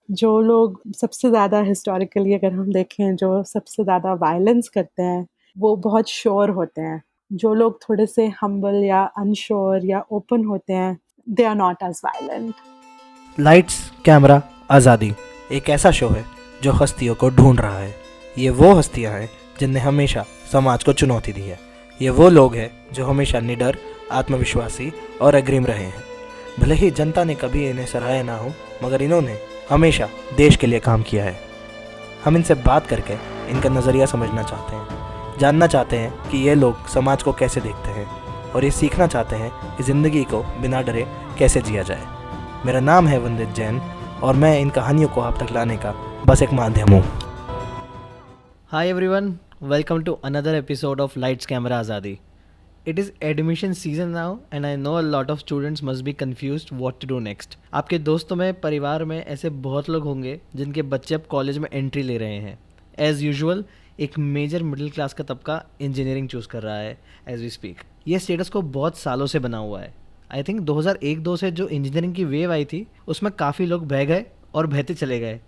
जो लोग सबसे ज़्यादा हिस्टोरिकली अगर हम देखें जो सबसे ज़्यादा वायलेंस करते हैं, वो बहुत श्योर होते हैं। जो लोग थोड़े से हम्बल या अनश्योर या ओपन होते हैं, they are not as violent. Lights camera आज़ादी एक ऐसा शो है जो हस्तियों को ढूंढ रहा है। ये वो हस्तियां हैं जिनने हमेशा समाज को चुनौती दी है। ये वो लोग हैं जो हमेशा निडर, आत्मविश्वासी और अग्रिम रहे हैं। भले ही जनता ने कभी इन्हें सराहा ना हो, मगर इन्होंने हमेशा देश के लिए काम किया है। हम इनसे बात करके इनका नज़रिया समझना चाहते हैं, जानना चाहते हैं कि ये लोग समाज को कैसे देखते हैं, और ये सीखना चाहते हैं कि ज़िंदगी को बिना डरे कैसे जिया जाए। मेरा नाम है वंदित जैन और मैं इन कहानियों को आप तक लाने का बस एक माध्यम हूँ। Hi everyone, welcome to another episode of Lights Camera Azadi. It is admission season now and I know a lot of students must be confused what to do next. आपके दोस्तों में, परिवार में ऐसे बहुत लोग होंगे जिनके बच्चे अब कॉलेज में एंट्री ले रहे हैं। एज यूजुअल एक मेजर मिडिल क्लास का तबका इंजीनियरिंग चूज़ कर रहा है एज वी स्पीक। ये स्टेटस को बहुत सालों से बना हुआ है। आई थिंक 2001-2 से जो इंजीनियरिंग की वेव आई थी उसमें काफ़ी लोग बह गए और बहते चले गए।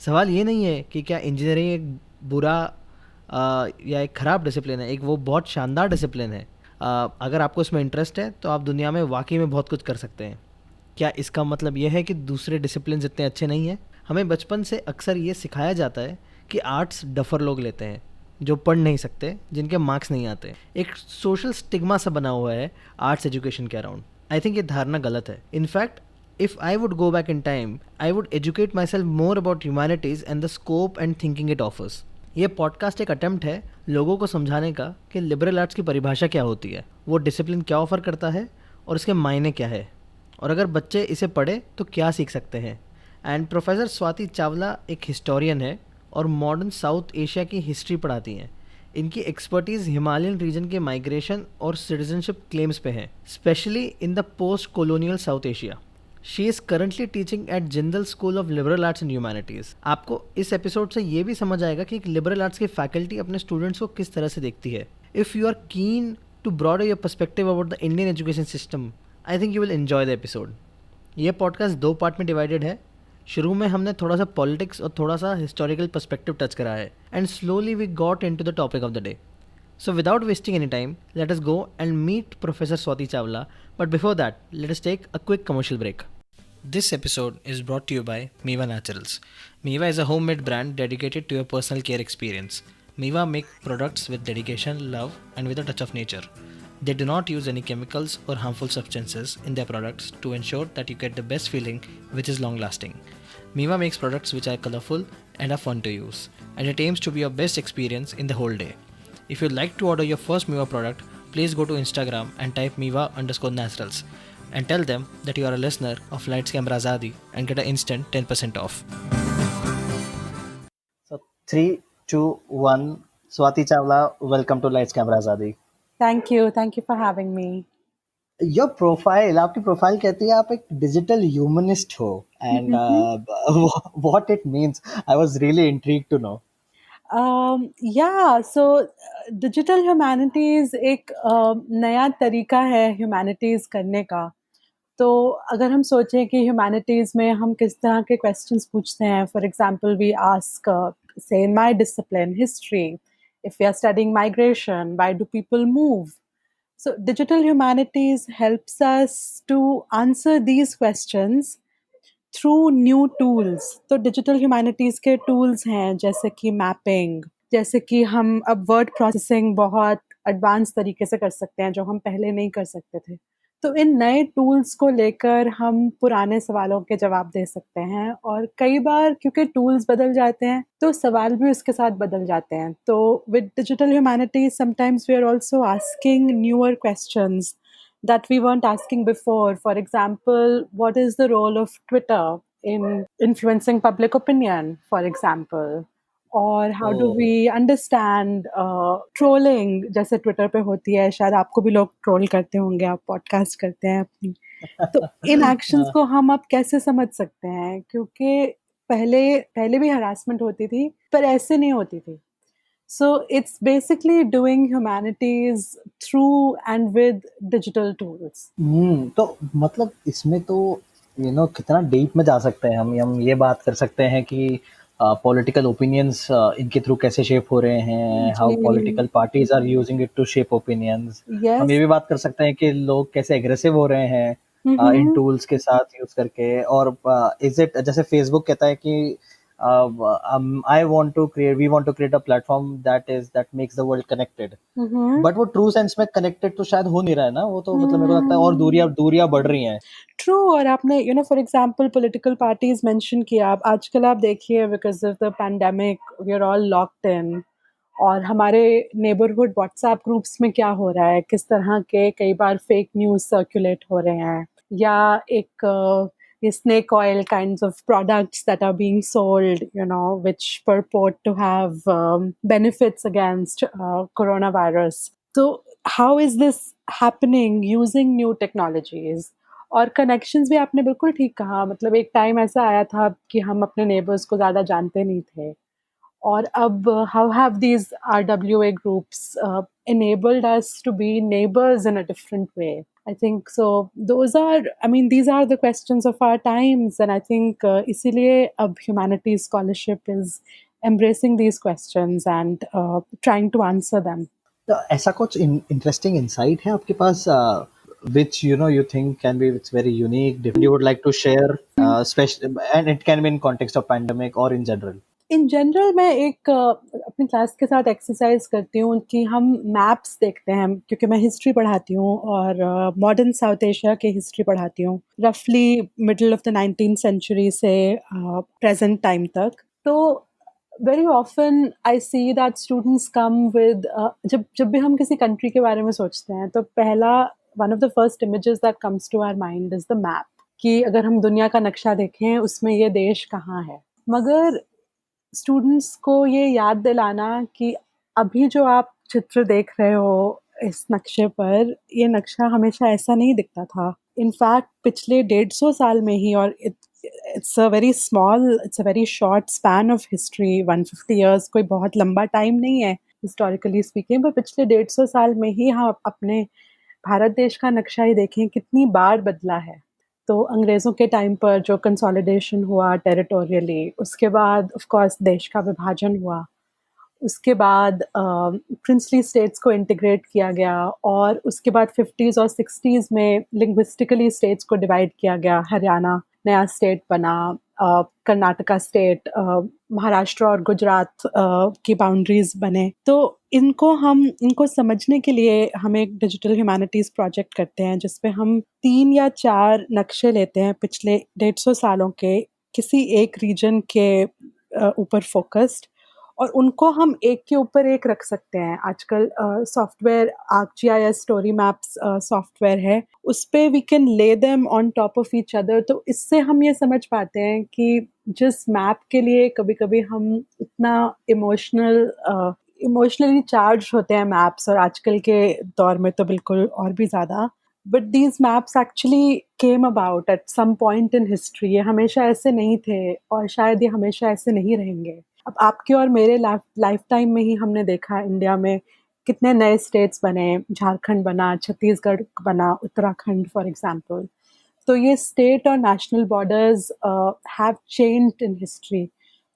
सवाल ये नहीं है कि क्या इंजीनियरिंग एक बुरा या एक ख़राब डिसिप्लिन है, एक वो बहुत शानदार डिसिप्लिन है। अगर आपको इसमें इंटरेस्ट है तो आप दुनिया में वाकई में बहुत कुछ कर सकते हैं। क्या इसका मतलब यह है कि दूसरे डिसिप्लिन इतने अच्छे नहीं हैं? हमें बचपन से अक्सर ये सिखाया जाता है कि आर्ट्स डफ़र लोग लेते हैं जो पढ़ नहीं सकते, जिनके मार्क्स नहीं आते। एक सोशल स्टिग्मा सा बना हुआ है आर्ट्स एजुकेशन के अराउंड। आई थिंक ये धारणा गलत है। In fact if I would go back in time, I would educate myself more about humanities and the scope and thinking it offers. ये पॉडकास्ट एक अटेम्प्ट है लोगों को समझाने का कि लिबरल आर्ट्स की परिभाषा क्या होती है, वो डिसिप्लिन क्या ऑफर करता है और इसके मायने क्या है, और अगर बच्चे इसे पढ़े तो क्या सीख सकते हैं। एंड प्रोफेसर स्वाति चावला एक हिस्टोरियन है और मॉडर्न साउथ एशिया की हिस्ट्री पढ़ाती हैं। इनकी एक्सपर्टीज़ हिमालयन रीजन के माइग्रेशन और सिटीजनशिप क्लेम्स पे है, specially in the post colonial south Asia. She is currently teaching eight Jindal school of liberal arts and humanities. आपको इस एपिसोड से ये भी समझ आएगा कि एक लिबरल आर्ट्स की फैकल्टी अपने स्टूडेंट्स को किस तरह से देखती है। If you are keen to broader your perspective about the Indian education system, I think you will enjoy the episode. ये पॉडकास्ट 2 पार्ट में डिवाइडेड है। शुरू में हमने थोड़ा सा पॉलिटिक्स और थोड़ा सा हिस्टोरिकल पर्सपेक्टिव टच करा है, and slowly we got into the topic of the day. So without wasting any time, let us go and meet Professor Swati Chawla. But before that, let us take a quick commercial break. This episode is brought to you by Miva Naturals. Miva is a homemade brand dedicated to your personal care experience. Miva make products with dedication, love, and with a touch of nature. They do not use any chemicals or harmful substances in their products to ensure that you get the best feeling, which is long lasting. Miva makes products which are colorful and are fun to use, and it aims to be your best experience in the whole day. If you'd like to order your first Miva product, please go to Instagram and type Miva_naturals and tell them that you are a listener of Lights Camera Azadi and get an instant 10% off. So 3, 2, 1. Swati Chawla, welcome to Lights Camera Azadi. Thank you for having me. Your profile, आपकी profile कहती है आप एक digital humanist हो, and what it means, I was really intrigued to know. So digital humanities एक नया तरीका है ह्यूमैनिटीज़ करने का। तो अगर हम सोचें कि ह्यूमैनिटीज़ में हम किस तरह के क्वेश्चंस पूछते हैं, for example we ask say in my discipline history, if we are studying migration, why do people move? So digital humanities helps us to answer these questions through new tools. तो digital humanities के tools हैं जैसे कि mapping, जैसे कि हम अब word processing बहुत एडवांस तरीके से कर सकते हैं जो हम पहले नहीं कर सकते थे। तो इन नए टूल्स को लेकर हम पुराने सवालों के जवाब दे सकते हैं, और कई बार क्योंकि टूल्स बदल जाते हैं तो सवाल भी उसके साथ बदल जाते हैं। तो with digital humanities sometimes we are also asking newer questions that we weren't asking before. For example, what is the role of Twitter in influencing public opinion, for example? और how do we understand trolling जैसे Twitter पे होती है, शायद आपको भी लोग troll करते होंगे, आप पॉडकास्ट करते हैं अपनी। तो इन एक्शंस को हम अब कैसे समझ सकते हैं, क्योंकि पहले पहले भी हरासमेंट होती थी पर ऐसे नहीं होती थी। So it's basically doing humanities through and with digital tools. तो मतलब इसमें तो कितना डीप में जा सकते हैं हम ये बात कर सकते हैं कि पॉलिटिकल ओपिनियंस इनके थ्रू कैसे शेप हो रहे हैं, हाउ जी, political parties are using it to shape opinions. हम ये यस। भी बात कर सकते हैं कि लोग कैसे एग्रेसिव हो रहे हैं हुँ, इन हुँ। टूल्स के साथ यूज करके। और इज इट जैसे फेसबुक कहता है कि I want to create we want to create a platform that makes the world connected. हुँ, हुँ। बट वो ट्रू सेंस में कनेक्टेड तो शायद हो नहीं रहा है ना, वो तो मतलब मेरे को लगता है और हुँ। दूरियां बढ़ रही हैं। ट्रू। और आपने for example political parties mention किया। आप आजकल आप देखिए, because of the pandemic we are all locked in. और हमारे नेबरहुड व्हाट्सएप ग्रुप्स में क्या हो रहा है, किस तरह के कई बार फेक न्यूज़ सर्कुलेट हो रहे हैं, या एक ये snake oil kinds of products that are being sold, which purport to have benefits against coronavirus. तो how is this happening using new technologies? और कनेक्शंस भी आपने बिल्कुल ठीक कहा। मतलब एक टाइम ऐसा आया था कि हम अपने नेबर्स को ज़्यादा जानते नहीं थे, और अब how have these RWA groups enabled us to be neighbors in a different way? I think so. Those are, I mean, these are the questions of our times, and I think इसीलिए अब humanities scholarship is embracing these questions and trying to answer them. तो ऐसा कुछ interesting insight है आपके पास which you think can be it's very unique different you would like to share special, and it can be in context of pandemic or in general. In general मैं एक अपनी class के साथ exercise करती हूँ कि हम मैप्स देखते हैं, क्योंकि मैं हिस्ट्री पढ़ाती हूँ और मॉडर्न साउथ एशिया की हिस्ट्री पढ़ाती हूँ, रफली middle of the 19th century से प्रेजेंट टाइम तक। तो very often I see that students come with, जब जब भी हम किसी कंट्री के बारे में सोचते हैं तो पहला one of the first images that comes to our mind is the map, कि अगर हम दुनिया का नक्शा देखें उसमें ये देश कहाँ है। मगर स्टूडेंट्स को ये याद दिलाना कि अभी जो आप चित्र देख रहे हो इस नक्शे पर, ये नक्शा हमेशा ऐसा नहीं दिखता था। इनफैक्ट पिछले 150 साल में ही, और it's a very short span of history, 150 years कोई बहुत लंबा टाइम नहीं है हिस्टोरिकली स्पीकिंग, पर पिछले 150 साल में ही हम अपने भारत देश का नक्शा ही देखें कितनी बार बदला है। तो अंग्रेज़ों के टाइम पर जो कंसोलिडेशन हुआ टेरिटोरियली, उसके बाद ऑफ कोर्स देश का विभाजन हुआ, उसके बाद प्रिंसली स्टेट्स को इंटीग्रेट किया गया, और उसके बाद 50s और 60s में लिंग्विस्टिकली स्टेट्स को डिवाइड किया गया। हरियाणा नया स्टेट बना, कर्नाटका स्टेट, महाराष्ट्र और गुजरात की बाउंड्रीज बने। तो इनको समझने के लिए हम एक डिजिटल ह्यूमैनिटीज़ प्रोजेक्ट करते हैं, जिसपे हम 3 या 4 नक्शे लेते हैं पिछले 150 सालों के, किसी एक रीजन के ऊपर फोकस्ड, और उनको हम एक के ऊपर एक रख सकते हैं। आजकल software ArcGIS story maps software है, उस पे वी कैन ले them on top of each other. तो इससे हम ये समझ पाते हैं कि जिस मैप के लिए कभी-कभी हम इतना इमोशनली चार्ज होते हैं मैप्स, और आजकल के दौर में तो बिल्कुल और भी ज़्यादा। But these maps actually came about at some point in history. ये हमेशा ऐसे नहीं थे, और शायद ये हमेशा ऐसे नहीं रहेंगे। अब आपके और मेरे लाइफ टाइम में ही हमने देखा इंडिया में कितने नए स्टेट्स बने, झारखंड बना, छत्तीसगढ़ बना, उत्तराखंड फॉर एग्जांपल। तो ये स्टेट और national borders have changed in history.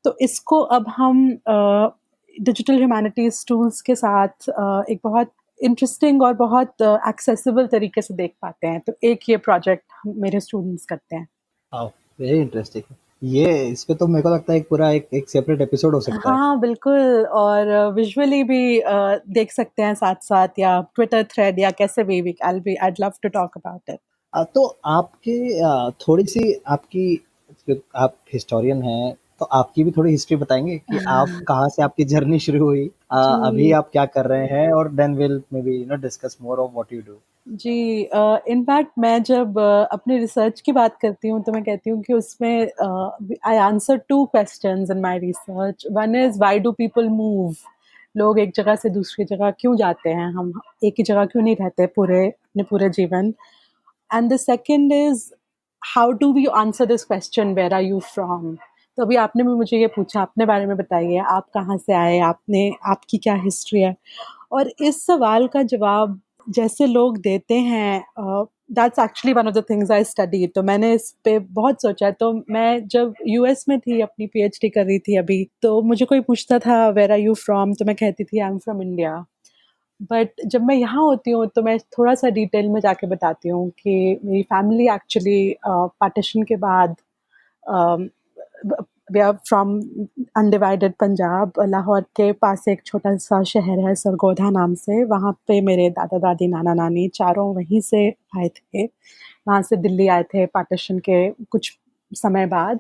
तो इसको अब हम डिजिटल ह्यूमैनिटीज़ टूल्स के साथ एक बहुत इंटरेस्टिंग और बहुत एक्सेसिबल तरीके से देख पाते हैं। तो एक ये प्रोजेक्ट मेरे स्टूडेंट्स करते हैं। Very interesting. ये इस पे तो मेरे को लगता है एक पूरा एक सेपरेट एपिसोड हो सकता है। हाँ, बिल्कुल। और विजुअली भी देख सकते हैं साथ-साथ, या ट्विटर थ्रेड, या कैसे भी I'd love to talk about it. तो आपके थोड़ी सी आपकी आप हिस्टोरियन हैं, तो आपकी भी थोड़ी हिस्ट्री बताएंगे कि आप कहाँ से आपकी जर्नी शुरू हुई, अभी जी, आप क्या कर रहे हैं, और then will maybe discuss more of what you do. जी। इनफैक्ट मैं जब अपनी रिसर्च की बात करती हूँ, तो मैं कहती हूँ कि उसमें I answer 2 questions in my research. One is why do people move? लोग एक जगह से दूसरी जगह क्यों जाते हैं? हम एक ही जगह क्यों नहीं रहते अपने पूरे जीवन? And the second is how do we answer this question, where are you from? तो अभी आपने भी मुझे ये पूछा, अपने बारे में बताइए, आप कहाँ से आए? आपकी क्या हिस्ट्री है? और इस सवाल का जवाब जैसे लोग देते हैं that's actually one of the things I study. तो मैंने इस पे बहुत सोचा। तो मैं जब यूएस में थी, अपनी पीएचडी कर रही थी अभी, तो मुझे कोई पूछता था वेयर आर यू फ्रॉम, तो मैं कहती थी I am from India. But जब मैं यहाँ होती हूँ तो मैं थोड़ा सा डिटेल में जाके बताती हूँ कि मेरी फैमिली एक्चुअली पार्टीशन के बाद we are from undivided Punjab. Lahore के पास एक छोटा सा शहर है सरगोधा नाम से, वहाँ पे मेरे दादा दादी नाना नानी चारों वहीं से आए थे। वहाँ से दिल्ली आए थे पार्टीशन के कुछ समय बाद,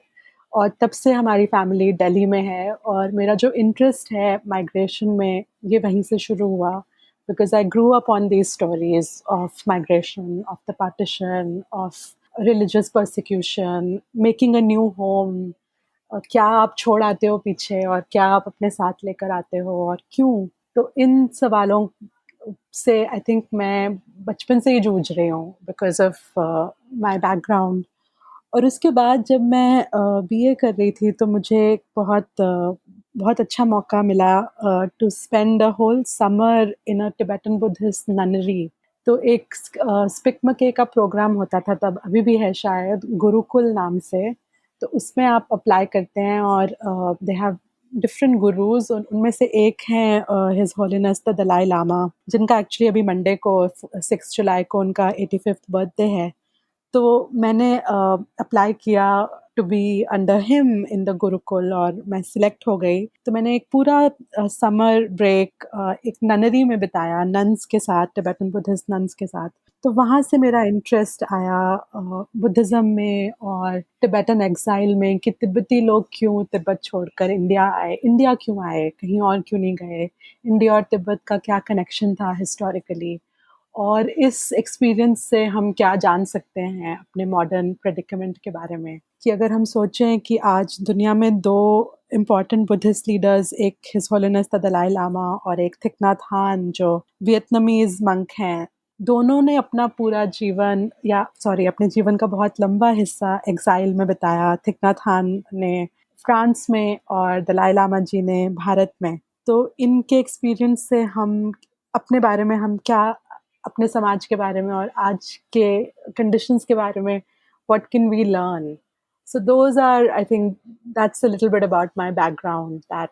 और तब से हमारी फैमिली दिल्ली में है। और मेरा जो इंटरेस्ट है माइग्रेशन में, ये वहीं से शुरू हुआ, because I grew up on these stories of migration, of the partition, of religious persecution, making a new home. क्या आप छोड़ आते हो पीछे और क्या आप अपने साथ लेकर आते हो और क्यों। तो इन सवालों से आई थिंक मैं बचपन से ही जूझ रही हूँ बिकॉज ऑफ माय बैकग्राउंड। और उसके बाद जब मैं बीए कर रही थी तो मुझे एक बहुत अच्छा मौका मिला to spend a whole summer in a Tibetan Buddhist nunnery. तो एक स्पिकमके का प्रोग्राम होता था तब, अभी भी है शायद, गुरुकुल नाम से। तो उसमें आप अप्लाई करते हैं और दे हैव डिफरेंट गुरुज। उनमें से एक हैं his holiness the Dalai Lama, जिनका एक्चुअली अभी मंडे को 6 जुलाई को उनका 85th बर्थडे है। तो मैंने अप्लाई किया to be under him in the gurukul और मैं सिलेक्ट हो गई। तो मैंने एक पूरा समर ब्रेक एक ननरी में बिताया, नन्स के साथ, टिबेटन बुद्धिस्ट नन्स के साथ। तो वहाँ से मेरा इंटरेस्ट आया बुद्धिज़्म में और टिबेटन एग्ज़ाइल में, कि तिब्बती लोग क्यों तिब्बत छोड़कर इंडिया आए, इंडिया क्यों आए, कहीं और क्यों नहीं गए, इंडिया और तिब्बत का क्या कनेक्शन था हिस्टोरिकली, और इस एक्सपीरियंस से हम क्या जान सकते हैं अपने मॉडर्न प्रेडिकेमेंट के बारे में। कि अगर हम सोचें कि आज दुनिया में 2 इम्पॉर्टेंट बुद्धिस्ट लीडर्स, एक his holiness the Dalai Lama और एक थिक नाथ हान जो वियतनामीज मंक हैं, दोनों ने अपना पूरा जीवन, या सॉरी अपने जीवन का बहुत लंबा हिस्सा एग्जाइल में बिताया। थिक नाथ हान ने फ्रांस में और दलाई लामा जी ने भारत में। तो इनके एक्सपीरियंस से हम अपने बारे में, हम क्या अपने समाज के बारे में और आज के कंडीशंस के बारे में, what can we learn? So those are, I think, that's a little bit about my background that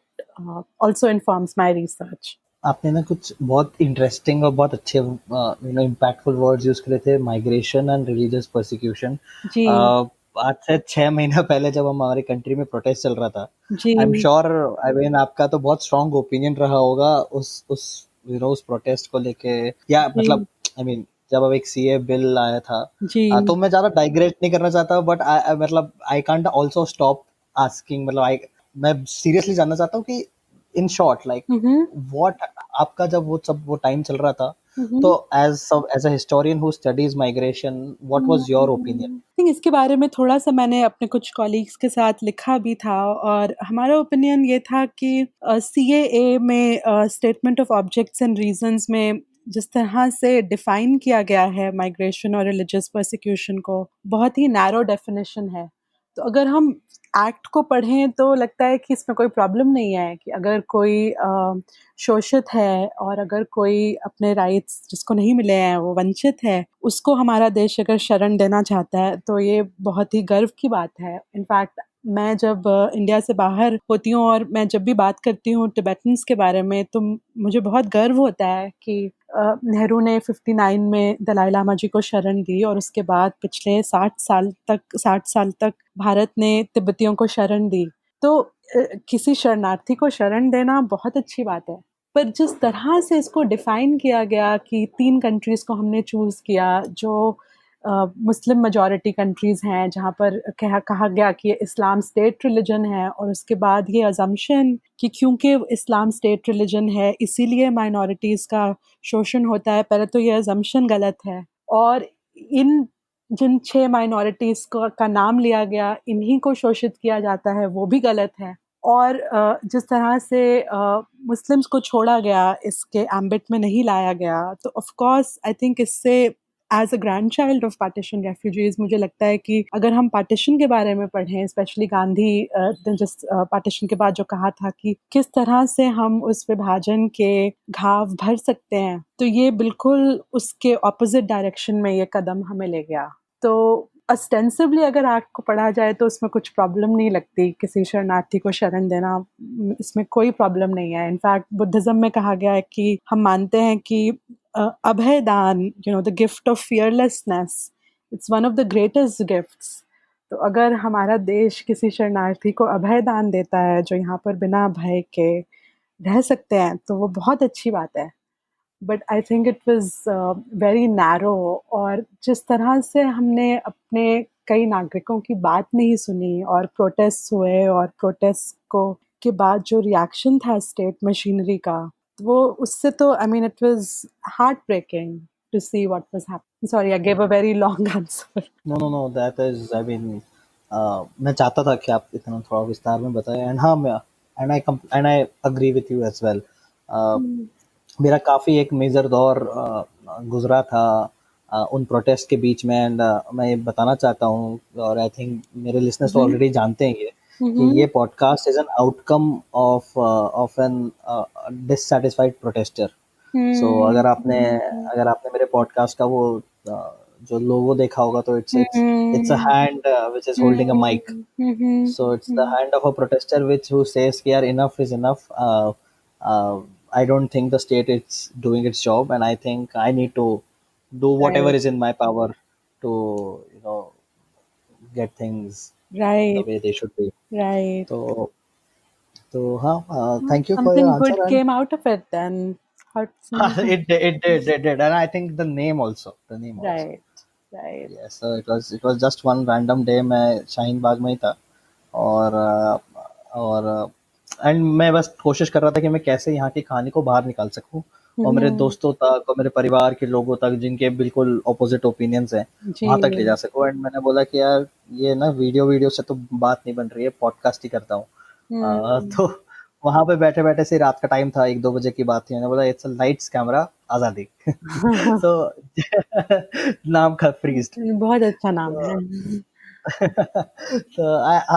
also informs my research. आपने ना कुछ बहुत इंटरेस्टिंग और बहुत अच्छे इम्पैक्टफुल वर्ड्स यूज करे थे, माइग्रेशन एंड रिलीजियस परसिक्यूशन। जी आज से 6 महीना पहले जब हम हमारे कंट्री में प्रोटेस्ट चल रहा था, जी I am sure, I mean आपका तो बहुत स्ट्रांग ओपिनियन रहा होगा उस उस प्रोटेस्ट को लेके, या जी मतलब आई मीन जब अब एक सीए बिल आया था। जी तो मैं ज्यादा डाइग्रेट नहीं करना चाहता, बट मतलब I can't also stop asking, मतलब आई मैं सीरियसली जानना चाहता हूँ कि in short like hmm what आपका जब वो टाइम चल रहा था, हम्म तो as a historian who studies migration, what was your opinion? Think इसके बारे में थोड़ा सा मैंने अपने कुछ कॉलीग्स के साथ लिखा भी था, और हमारा ओपिनियन ये था कि सीएए में statement of objects and reasons में जिस तरह से डिफाइन किया गया है माइग्रेशन और रिलीजियस परसिक्यूशन को, बहुत ही नैरो डेफिनेशन है। तो अगर हम एक्ट को पढ़ें तो लगता है कि इसमें कोई प्रॉब्लम नहीं है, कि अगर कोई शोषित है और अगर कोई अपने राइट्स जिसको नहीं मिले हैं, वो वंचित है, उसको हमारा देश अगर शरण देना चाहता है तो ये बहुत ही गर्व की बात है। इनफैक्ट मैं जब इंडिया से बाहर होती हूँ और मैं जब भी बात करती हूँ टिबेटन्स के बारे में, तो मुझे बहुत गर्व होता है कि नेहरू ने 59 में दलाई लामा जी को शरण दी, और उसके बाद पिछले 60 साल तक भारत ने तिब्बतियों को शरण दी। तो किसी शरणार्थी को शरण देना बहुत अच्छी बात है, पर जिस तरह से इसको डिफाइन किया गया कि 3 कंट्रीज़ को हमने चूज़ किया जो मुस्लिम मेजॉरिटी कंट्रीज़ हैं, जहाँ पर कहा गया कि इस्लाम स्टेट रिलीजन है, और उसके बाद ये अजम्पशन कि क्योंकि इस्लाम स्टेट रिलीजन है इसीलिए माइनॉरिटीज़ का शोषण होता है। पहले तो ये अजम्पशन गलत है, और इन जिन 6 माइनॉरिटीज़ का नाम लिया गया, इन्हीं को शोषित किया जाता है, वो भी गलत है। और जिस तरह से मुस्लिम्स को छोड़ा गया, इसके एम्बिट में नहीं लाया गया, तो ऑफ कोर्स आई थिंक इससे as a grandchild of partition refugees मुझे लगता है कि अगर हम पार्टीशन के बारे में पढ़ें, स्पेशली गांधी ने जिस पार्टीशन के बाद जो कहा था कि किस तरह से हम उस विभाजन के घाव भर सकते हैं, तो ये बिल्कुल उसके ऑपोजिट डायरेक्शन में ये कदम हमें ले गया। तो ऑस्टेंसिवली अगर एक्ट को पढ़ा जाए तो उसमें कुछ प्रॉब्लम नहीं लगती, किसी शरणार्थी को शरण देना, इसमें कोई प्रॉब्लम नहीं है। इनफैक्ट बुद्धिज्म में कहा गया है कि हम मानते हैं कि अभय दान, the gift of fearlessness, it's one of the greatest gifts. तो अगर हमारा देश किसी शरणार्थी को अभय दान देता है जो यहाँ पर बिना भय के रह सकते हैं, तो वो बहुत अच्छी बात है। But I think it was very narrow, और जिस तरह से हमने अपने कई नागरिकों की बात नहीं सुनी और प्रोटेस्ट हुए, और प्रोटेस्ट को के बाद जो रिएक्शन था स्टेट मशीनरी का, वो उससे तो I mean it was heartbreaking to see what was happening. Sorry, I gave a very long answer. No, that is, I mean, मैं चाहता था कि आप इतना थोड़ा विस्तार में बताएं, एंड हाँ, मैं and I agree with you as well. मेरा काफ़ी एक मेजर दौर गुजरा था उन प्रोटेस्ट के बीच में, एंड मैं ये बताना चाहता हूँ, और आई थिंक मेरे लिसनर्स तो ऑलरेडी जानते हैं ये, कि ये podcast is an outcome of an dissatisfied protester. So अगर आपने मेरे पॉडकास्ट का वो जो लोगो देखा होगा, तो it's a hand which is holding a mic. So it's the hand of a protester which who says यार enough is enough. I don't think the state is doing its job, and I think I need to do whatever is in my power to get things the right, way they should be. Right. तो हाँ, thank you for your something answer, good and came out of it then. it did, and I think the name also. Right, right. Yes, so it was just one random day, मैं शाहीन बाग में ही था, और and मैं बस कोशिश कर रहा था कि मैं कैसे यहाँ की कहानी को बाहर निकाल सकूं, और मेरे दोस्तों तक और मेरे परिवार के लोगों तक जिनके बिल्कुल ऑपोजिट ओपिनियंस हैं, वहां तक ले जी। जा सकूं। एंड मैंने बोला कि यार ये ना वीडियो से तो बात नहीं बन रही है, पॉडकास्ट ही करता हूँ। तो वहां पे बैठे बैठे से रात का टाइम था, 1-2 बजे की बात थी, मैंने बोला इट्स लाइट्स कैमरा आजादी। सो नाम का फ्रीज। बहुत अच्छा नाम है। तो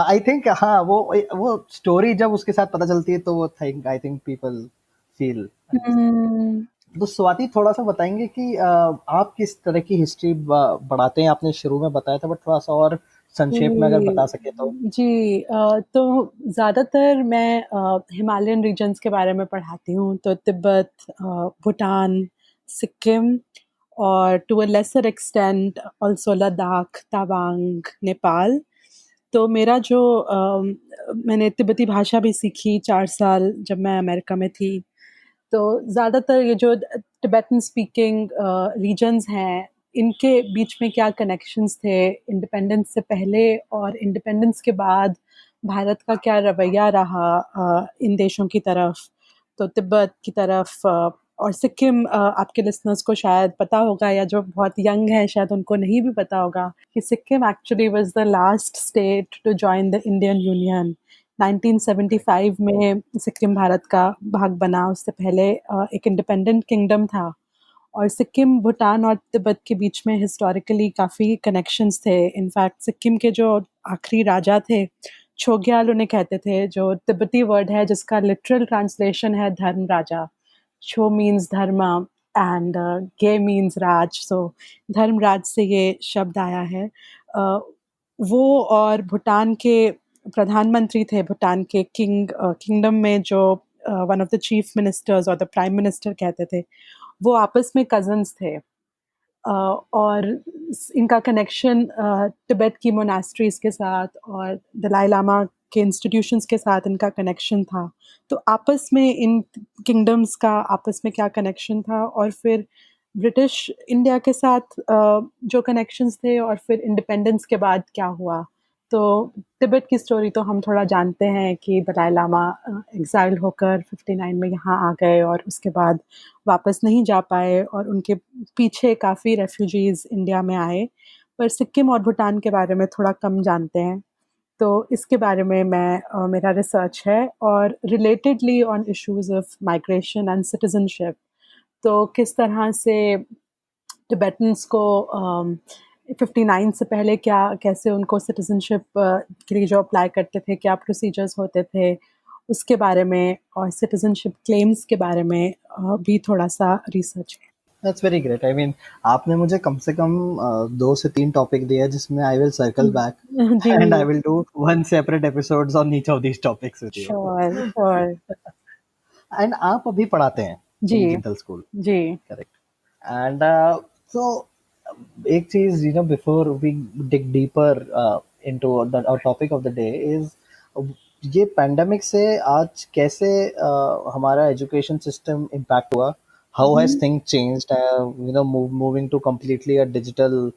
आई थिंक हाँ, वो स्टोरी जब उसके साथ पता चलती है तो वो think I think people feel. Hmm, तो स्वाति थोड़ा सा बताएंगे कि आप किस तरह की हिस्ट्री पढ़ाते हैं? आपने शुरू में बताया था, बट थोड़ा सा और संक्षेप में अगर जी, बता सके तो। जी। तो ज़्यादातर मैं हिमालयन रीजन्स के बारे में पढ़ाती हूँ, तो तिब्बत, भूटान, सिक्किम, और to a lesser extent also Ladakh, Tawang, Nepal. तो मेरा जो मैंने तिब्बती भाषा भी सीखी 4 साल जब मैं अमेरिका में थी। तो ज़्यादातर ये जो टिबेटन स्पीकिंग रीजन्स हैं, इनके बीच में क्या कनेक्शंस थे इंडिपेंडेंस से पहले और इंडिपेंडेंस के बाद, भारत का क्या रवैया रहा इन देशों की तरफ। तो तिब्बत की तरफ और सिक्किम, आपके लिसनर्स को शायद पता होगा, या जो बहुत यंग है शायद उनको नहीं भी पता होगा कि Sikkim actually was the last state to join the Indian union. 1975 में सिक्किम भारत का भाग बना, उससे पहले एक इंडिपेंडेंट किंगडम था। और सिक्किम, भूटान और तिब्बत के बीच में हिस्टोरिकली काफ़ी कनेक्शंस थे। इनफैक्ट सिक्किम के जो आखिरी राजा थे, छोग्याल उन्हें कहते थे, जो तिब्बती वर्ड है जिसका लिटरल ट्रांसलेशन है धर्म राजा। छो मीन्स धर्म एंड गे मीन्स राज, सो धर्मराज से ये शब्द आया है। वो और भूटान के प्रधानमंत्री थे, भूटान के किंगडम में जो one of the chief ministers और द प्राइम मिनिस्टर कहते थे, वो आपस में कज़न्स थे। और इनका कनेक्शन तिब्बत की मोनास्ट्रीज़ के साथ और दलाई लामा के इंस्टीट्यूशंस के साथ इनका कनेक्शन था। तो आपस में इन किंगडम्स का आपस में क्या कनेक्शन था, और फिर ब्रिटिश इंडिया के साथ जो कनेक्शंस थे, और फिर इंडिपेंडेंस के बाद क्या हुआ। तो तिब्बत की स्टोरी तो हम थोड़ा जानते हैं कि दलाई लामा एग्ज़ाइल होकर 59 में यहाँ आ गए और उसके बाद वापस नहीं जा पाए, और उनके पीछे काफ़ी रेफ्यूजीज़ इंडिया में आए। पर सिक्किम और भूटान के बारे में थोड़ा कम जानते हैं। तो इसके बारे में मेरा रिसर्च है, और relatedly on issues of migration and citizenship. तो किस तरह से टिबेटन्स को 59 से पहले क्या कैसे उनको सिटीजनशिप के लिए जो अप्लाई करते थे, क्या प्रोसीजर्स होते थे, उसके बारे में और सिटीजनशिप क्लेम्स के बारे में भी थोड़ा-सा रिसर्च है। That's very great. I mean आपने मुझे कम से कम 2 से 3 टॉपिक दिए जिसमें आई विल सर्कल बैक जी, and I will do one separate episodes on each of these topics with you. Sure, sure. And आप अभी पढ़ाते हैं जी, इन डेंटल स्कूल, जी। करेक्ट? एंड सो एक चीज, before we dig deeper into the topic of the day is, ये pandemic से आज कैसे हमारा एजुकेशन सिस्टम इम्पैक्ट हुआ? How has thing changed, moving to completely a digital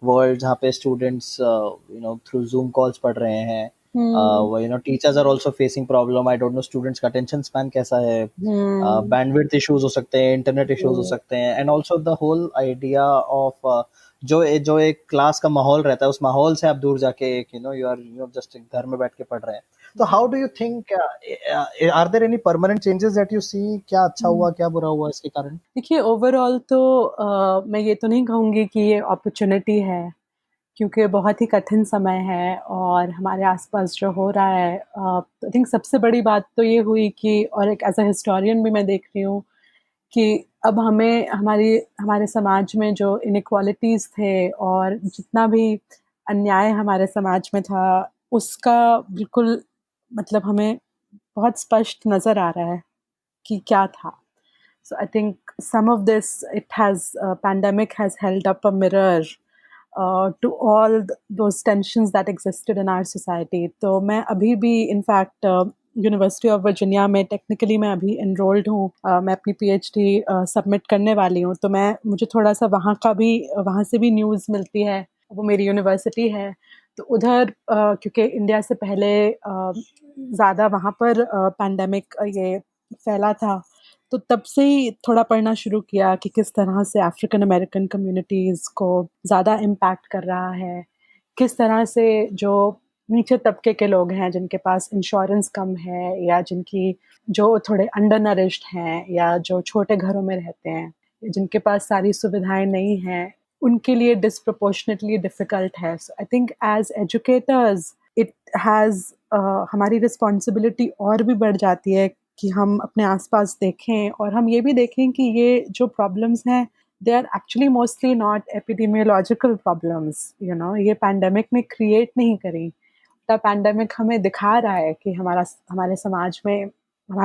world जहाँ पे स्टूडेंट्स थ्रू जूम कॉल्स पढ़ रहे हैं। Hmm, teachers are also facing problem. I don't know students का अटेंशन स्पैन कैसा है, हुँ, बैंडविड्थ इश्यूज हो सकते हैं, इंटरनेट इश्यूज हो जी। सकते हैं, and also the whole idea of जो एक क्लास का माहौल रहता है, उस माहौल से आप दूर जाके एक यू आर जस्ट घर में बैठ के पढ़ रहे हैं। तो how do you think, are there any permanent changes that you see? क्या अच्छा हुँ। हुआ, क्या बुरा हुआ इसके कारण? देखिए ओवरऑल तो मैं ये तो नहीं कहूँगी कि ये अपॉर्च्युनिटी है, क्योंकि बहुत ही कठिन समय है और हमारे आस-पास जो हो रहा है आई थिंक सबसे बड़ी बात तो ये हुई कि और एक एज़ अ हिस्टोरियन भी मैं देख रही हूँ कि अब हमें हमारे समाज में जो इनइक्वालिटीज़ थे और जितना भी अन्याय हमारे समाज में था, उसका बिल्कुल मतलब हमें बहुत स्पष्ट नज़र आ रहा है कि क्या था। So I think some of this, pandemic has held up a mirror to all those tensions that existed in our society. तो मैं अभी भी इनफैक्ट यूनिवर्सिटी ऑफ वर्जीनिया में टेक्निकली मैं अभी एनरोल्ड हूँ, मैं अपनी पीएचडी सबमिट करने वाली हूँ, तो मैं मुझे थोड़ा सा वहाँ से भी न्यूज़ मिलती है, वो मेरी यूनिवर्सिटी है। तो उधर क्योंकि इंडिया से पहले ज़्यादा वहाँ पर पैंडेमिक ये फैला था, तो तब से ही थोड़ा पढ़ना शुरू किया कि किस तरह से अफ्रीकन अमेरिकन कम्युनिटीज़ को ज़्यादा इम्पैक्ट कर रहा है। किस तरह से जो नीचे तबके के लोग हैं, जिनके पास इंश्योरेंस कम है या जो थोड़े अंडर नरिश्ड हैं या जो छोटे घरों में रहते हैं, जिनके पास सारी सुविधाएँ नहीं हैं, उनके लिए डिस्प्रोपोर्शनेटली डिफ़िकल्ट है। So I think as educators it has हमारी रिस्पॉन्सिबिलिटी और भी बढ़ जाती है कि हम अपने आस-पास देखें और हम ये भी देखें कि ये जो प्रॉब्लम्स हैं, they are actually mostly not epidemiological problems, ये पैंडेमिक ने क्रिएट नहीं करी। द पैंडेमिक हमें दिखा रहा है कि हमारा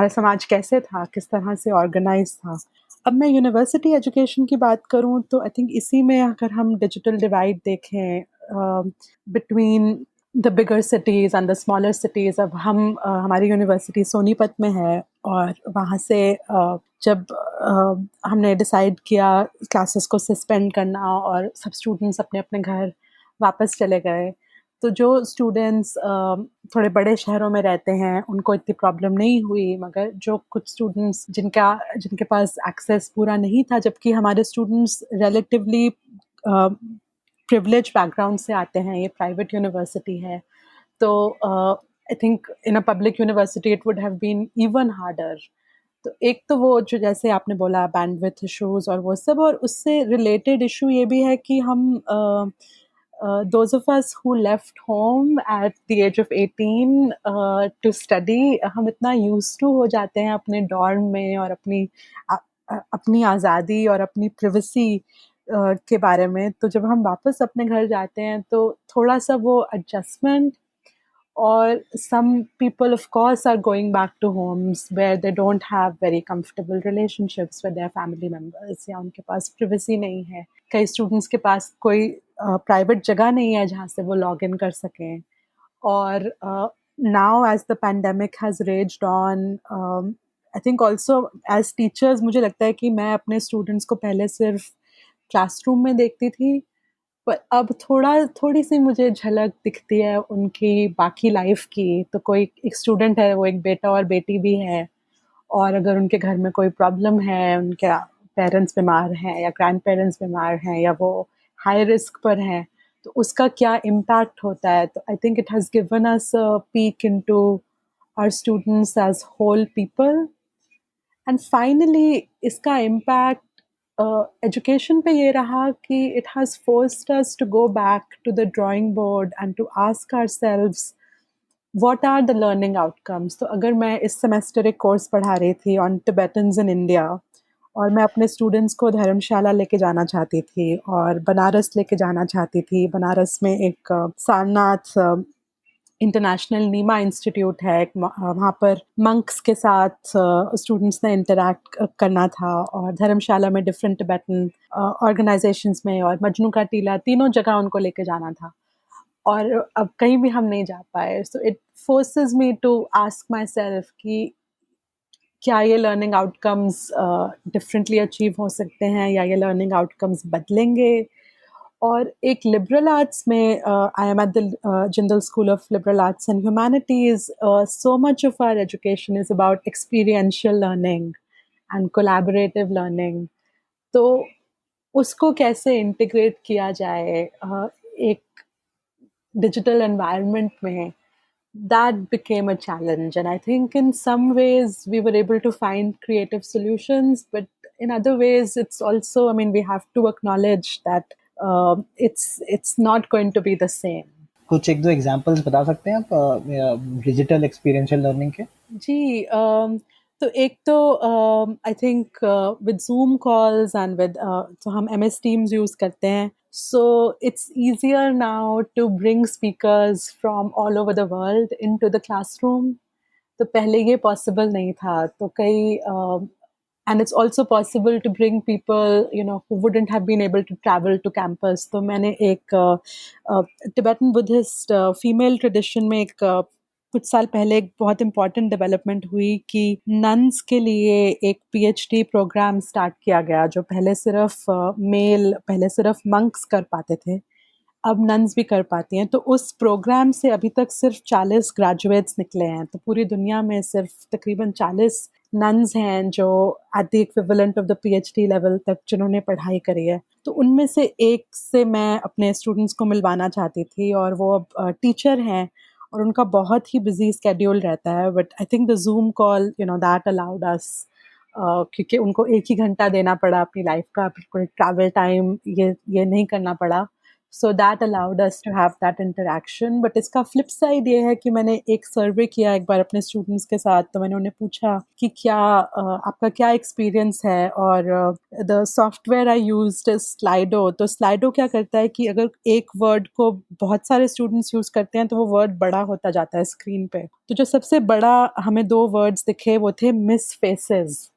समाज कैसे था, किस तरह से ऑर्गेनाइज़ था। अब मैं यूनिवर्सिटी एजुकेशन की बात करूँ तो आई थिंक इसी में अगर हम डिजिटल डिवाइड देखें between the bigger cities and the smaller cities, अब हमारी यूनिवर्सिटी सोनीपत में है और वहाँ से जब हमने डिसाइड किया क्लासेस को सस्पेंड करना और सब स्टूडेंट्स अपने-अपने घर वापस चले गए, तो जो स्टूडेंट्स थोड़े बड़े शहरों में रहते हैं, उनको इतनी प्रॉब्लम नहीं हुई, मगर जो कुछ स्टूडेंट्स जिनके पास एक्सेस पूरा नहीं था, जबकि हमारे स्टूडेंट्स रिलेटिवली प्रिविलेज्ड बैकग्राउंड से आते हैं, ये प्राइवेट यूनिवर्सिटी है, तो I think in a public university it would have been even harder. तो एक तो वो जो जैसे आपने बोला बैंडविड्थ इश्यूज़ और वो सब, और उससे रिलेटेड इश्यू ये भी है कि those of us who left home at the age of 18 to study, हम इतना यूज्ड टू हो जाते हैं अपने डॉर्म में और अपनी आज़ादी और अपनी प्रिवेसी के बारे में, तो जब हम वापस अपने घर जाते हैं तो थोड़ा सा वो adjustment, or some people of course are going back to homes where they don't have very comfortable relationships with their family members, या उनके पास privacy नहीं है, कई स्टूडेंट्स के पास कोई प्राइवेट जगह नहीं है जहाँ से वो लॉग इन कर सकें, और now as the pandemic has raged on, I think also as teachers मुझे लगता है कि मैं अपने स्टूडेंट्स को पहले सिर्फ क्लासरूम में देखती थी, पर अब थोड़ी-सी मुझे झलक दिखती है उनकी बाकी लाइफ़ की। तो कोई एक स्टूडेंट है, वो एक बेटा और बेटी भी है, और अगर उनके घर में कोई प्रॉब्लम है, उनके पेरेंट्स बीमार हैं या ग्रैंड-पेरेंट्स बीमार हैं या वो हाई रिस्क पर हैं, तो उसका क्या इम्पैक्ट होता है। तो I think it has given us a peek into our students as whole people, and finally इसका इम्पैक्ट एजुकेशन पे ये रहा कि it has forced us to go back to the drawing board and to ask ourselves what are the learning outcomes. तो अगर मैं इस semester एक कोर्स पढ़ा रही थी ऑन टिबेटन्स इन इंडिया और मैं अपने स्टूडेंट्स को धर्मशाला लेके जाना चाहती थी और बनारस लेके जाना चाहती थी। बनारस में एक सारनाथ इंटरनेशनल नीमा इंस्टीट्यूट है एक, वहाँ पर मंक्स के साथ स्टूडेंट्स ने इंटरैक्ट करना था और धर्मशाला में डिफरेंट टिबेटन ऑर्गेनाइजेशंस में और मजनू का टीला तीनों जगह उनको लेके जाना था और अब कहीं भी हम नहीं जा पाए। So it forces me to ask myself कि क्या ये लर्निंग आउटकम्स डिफरेंटली अचीव हो सकते हैं या ये लर्निंग आउटकम्स बदलेंगे। और एक लिबरल आर्ट्स में I am at the Jindal school of liberal arts and humanities. So much of our education is about experiential learning and collaborative learning. तो उसको कैसे इंटीग्रेट किया जाए एक digital environment mein, that became a challenge. And I think in some ways we were able to find creative solutions, but in other ways it's also, I mean, we have to acknowledge that it's not going to be the same. कुछ एक दो examples बता सकते हैं आप digital experiential learning के? जी, तो एक तो I think with Zoom calls and with तो हम MS टीम्स यूज़ करते हैं, so it's easier now to bring speakers from all over the world into the classroom. तो पहले ये पॉसिबल नहीं था। तो कई and it's also possible to bring people, you know, who wouldn't have been able to travel to campus. तो मैंने एक टिबेटन बुद्धिस्ट फीमेल ट्रेडिशन में एक कुछ साल पहले एक बहुत इम्पॉर्टेंट डेवलपमेंट हुई कि नन्स के लिए एक PhD प्रोग्राम स्टार्ट किया गया, जो पहले सिर्फ मंक्स कर पाते थे, अब नन्स भी कर पाती हैं। तो उस प्रोग्राम से अभी तक सिर्फ 40 ग्रेजुएट्स निकले हैं। तो पूरी दुनिया में सिर्फ तकरीबन 40 नन्स हैं जो at the equivalent of the PhD level तक जिन्होंने पढ़ाई करी है। तो उनमें से एक से मैं अपने स्टूडेंट्स को मिलवाना चाहती थी और वो अब टीचर हैं और उनका बहुत ही बिजी स्केड्यूल रहता है, but I think the zoom call, you know, that allowed अस, क्योंकि उनको एक ही घंटा देना पड़ा अपनी लाइफ का, बिल्कुल ट्रैवल टाइम ये नहीं करना पड़ा। So that allowed us to have that interaction. But इसका फ्लिप साइड ये है कि मैंने एक सर्वे किया एक बार अपने स्टूडेंट्स के साथ। तो मैंने उन्हें पूछा कि क्या आपका क्या एक्सपीरियंस है, और the software I used is Slido. तो स्लाइडो क्या करता है कि अगर एक वर्ड को बहुत सारे स्टूडेंट्स यूज़ करते हैं तो वो वर्ड बड़ा होता जाता है स्क्रीन पे। तो जो सबसे बड़ा हमें 2 वर्ड्स दिखे वो थे miss faces,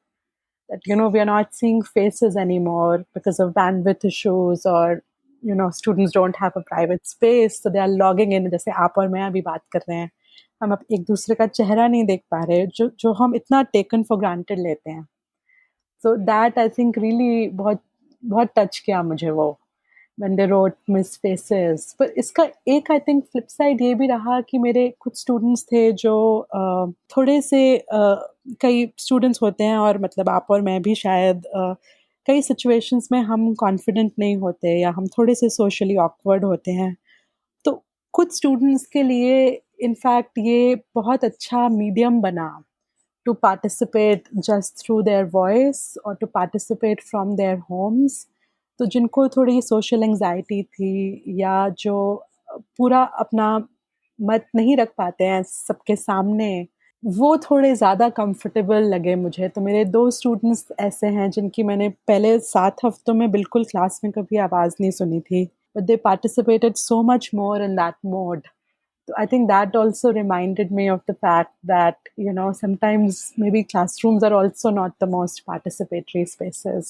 that, you know, we are not seeing faces anymore because of bandwidth issues, or, you know, students don't have a private space, so they are logging in, जैसे आप और मैं अभी बात कर रहे हैं, हम अब एक दूसरे का चेहरा नहीं देख पा रहे, जो हम इतना टेकन फॉर ग्रांटेड लेते हैं। So that I think really बहुत बहुत टच किया मुझे वो, when they wrote miss faces। पर इसका एक आई थिंक फ्लिप साइड ये भी रहा कि मेरे कुछ स्टूडेंट्स थे जो थोड़े से कई स्टूडेंट्स होते हैं, और मतलब आप और मैं भी शायद कई सिचुएशंस में हम कॉन्फिडेंट नहीं होते या हम थोड़े से सोशली ऑकवर्ड होते हैं। तो कुछ स्टूडेंट्स के लिए इनफैक्ट ये बहुत अच्छा मीडियम बना to participate just through their voice or to participate from their homes। तो जिनको थोड़ी सोशल एंग्जाइटी थी या जो पूरा अपना मत नहीं रख पाते हैं सबके सामने, वो थोड़े ज़्यादा कंफर्टेबल लगे मुझे। तो मेरे 2 स्टूडेंट्स ऐसे हैं जिनकी मैंने पहले 7 हफ्तों में बिल्कुल क्लास में कभी आवाज़ नहीं सुनी थी, but they participated so much more in that mode. So I think that also reminded me of the fact that, you know, sometimes maybe classrooms are also not the most participatory spaces.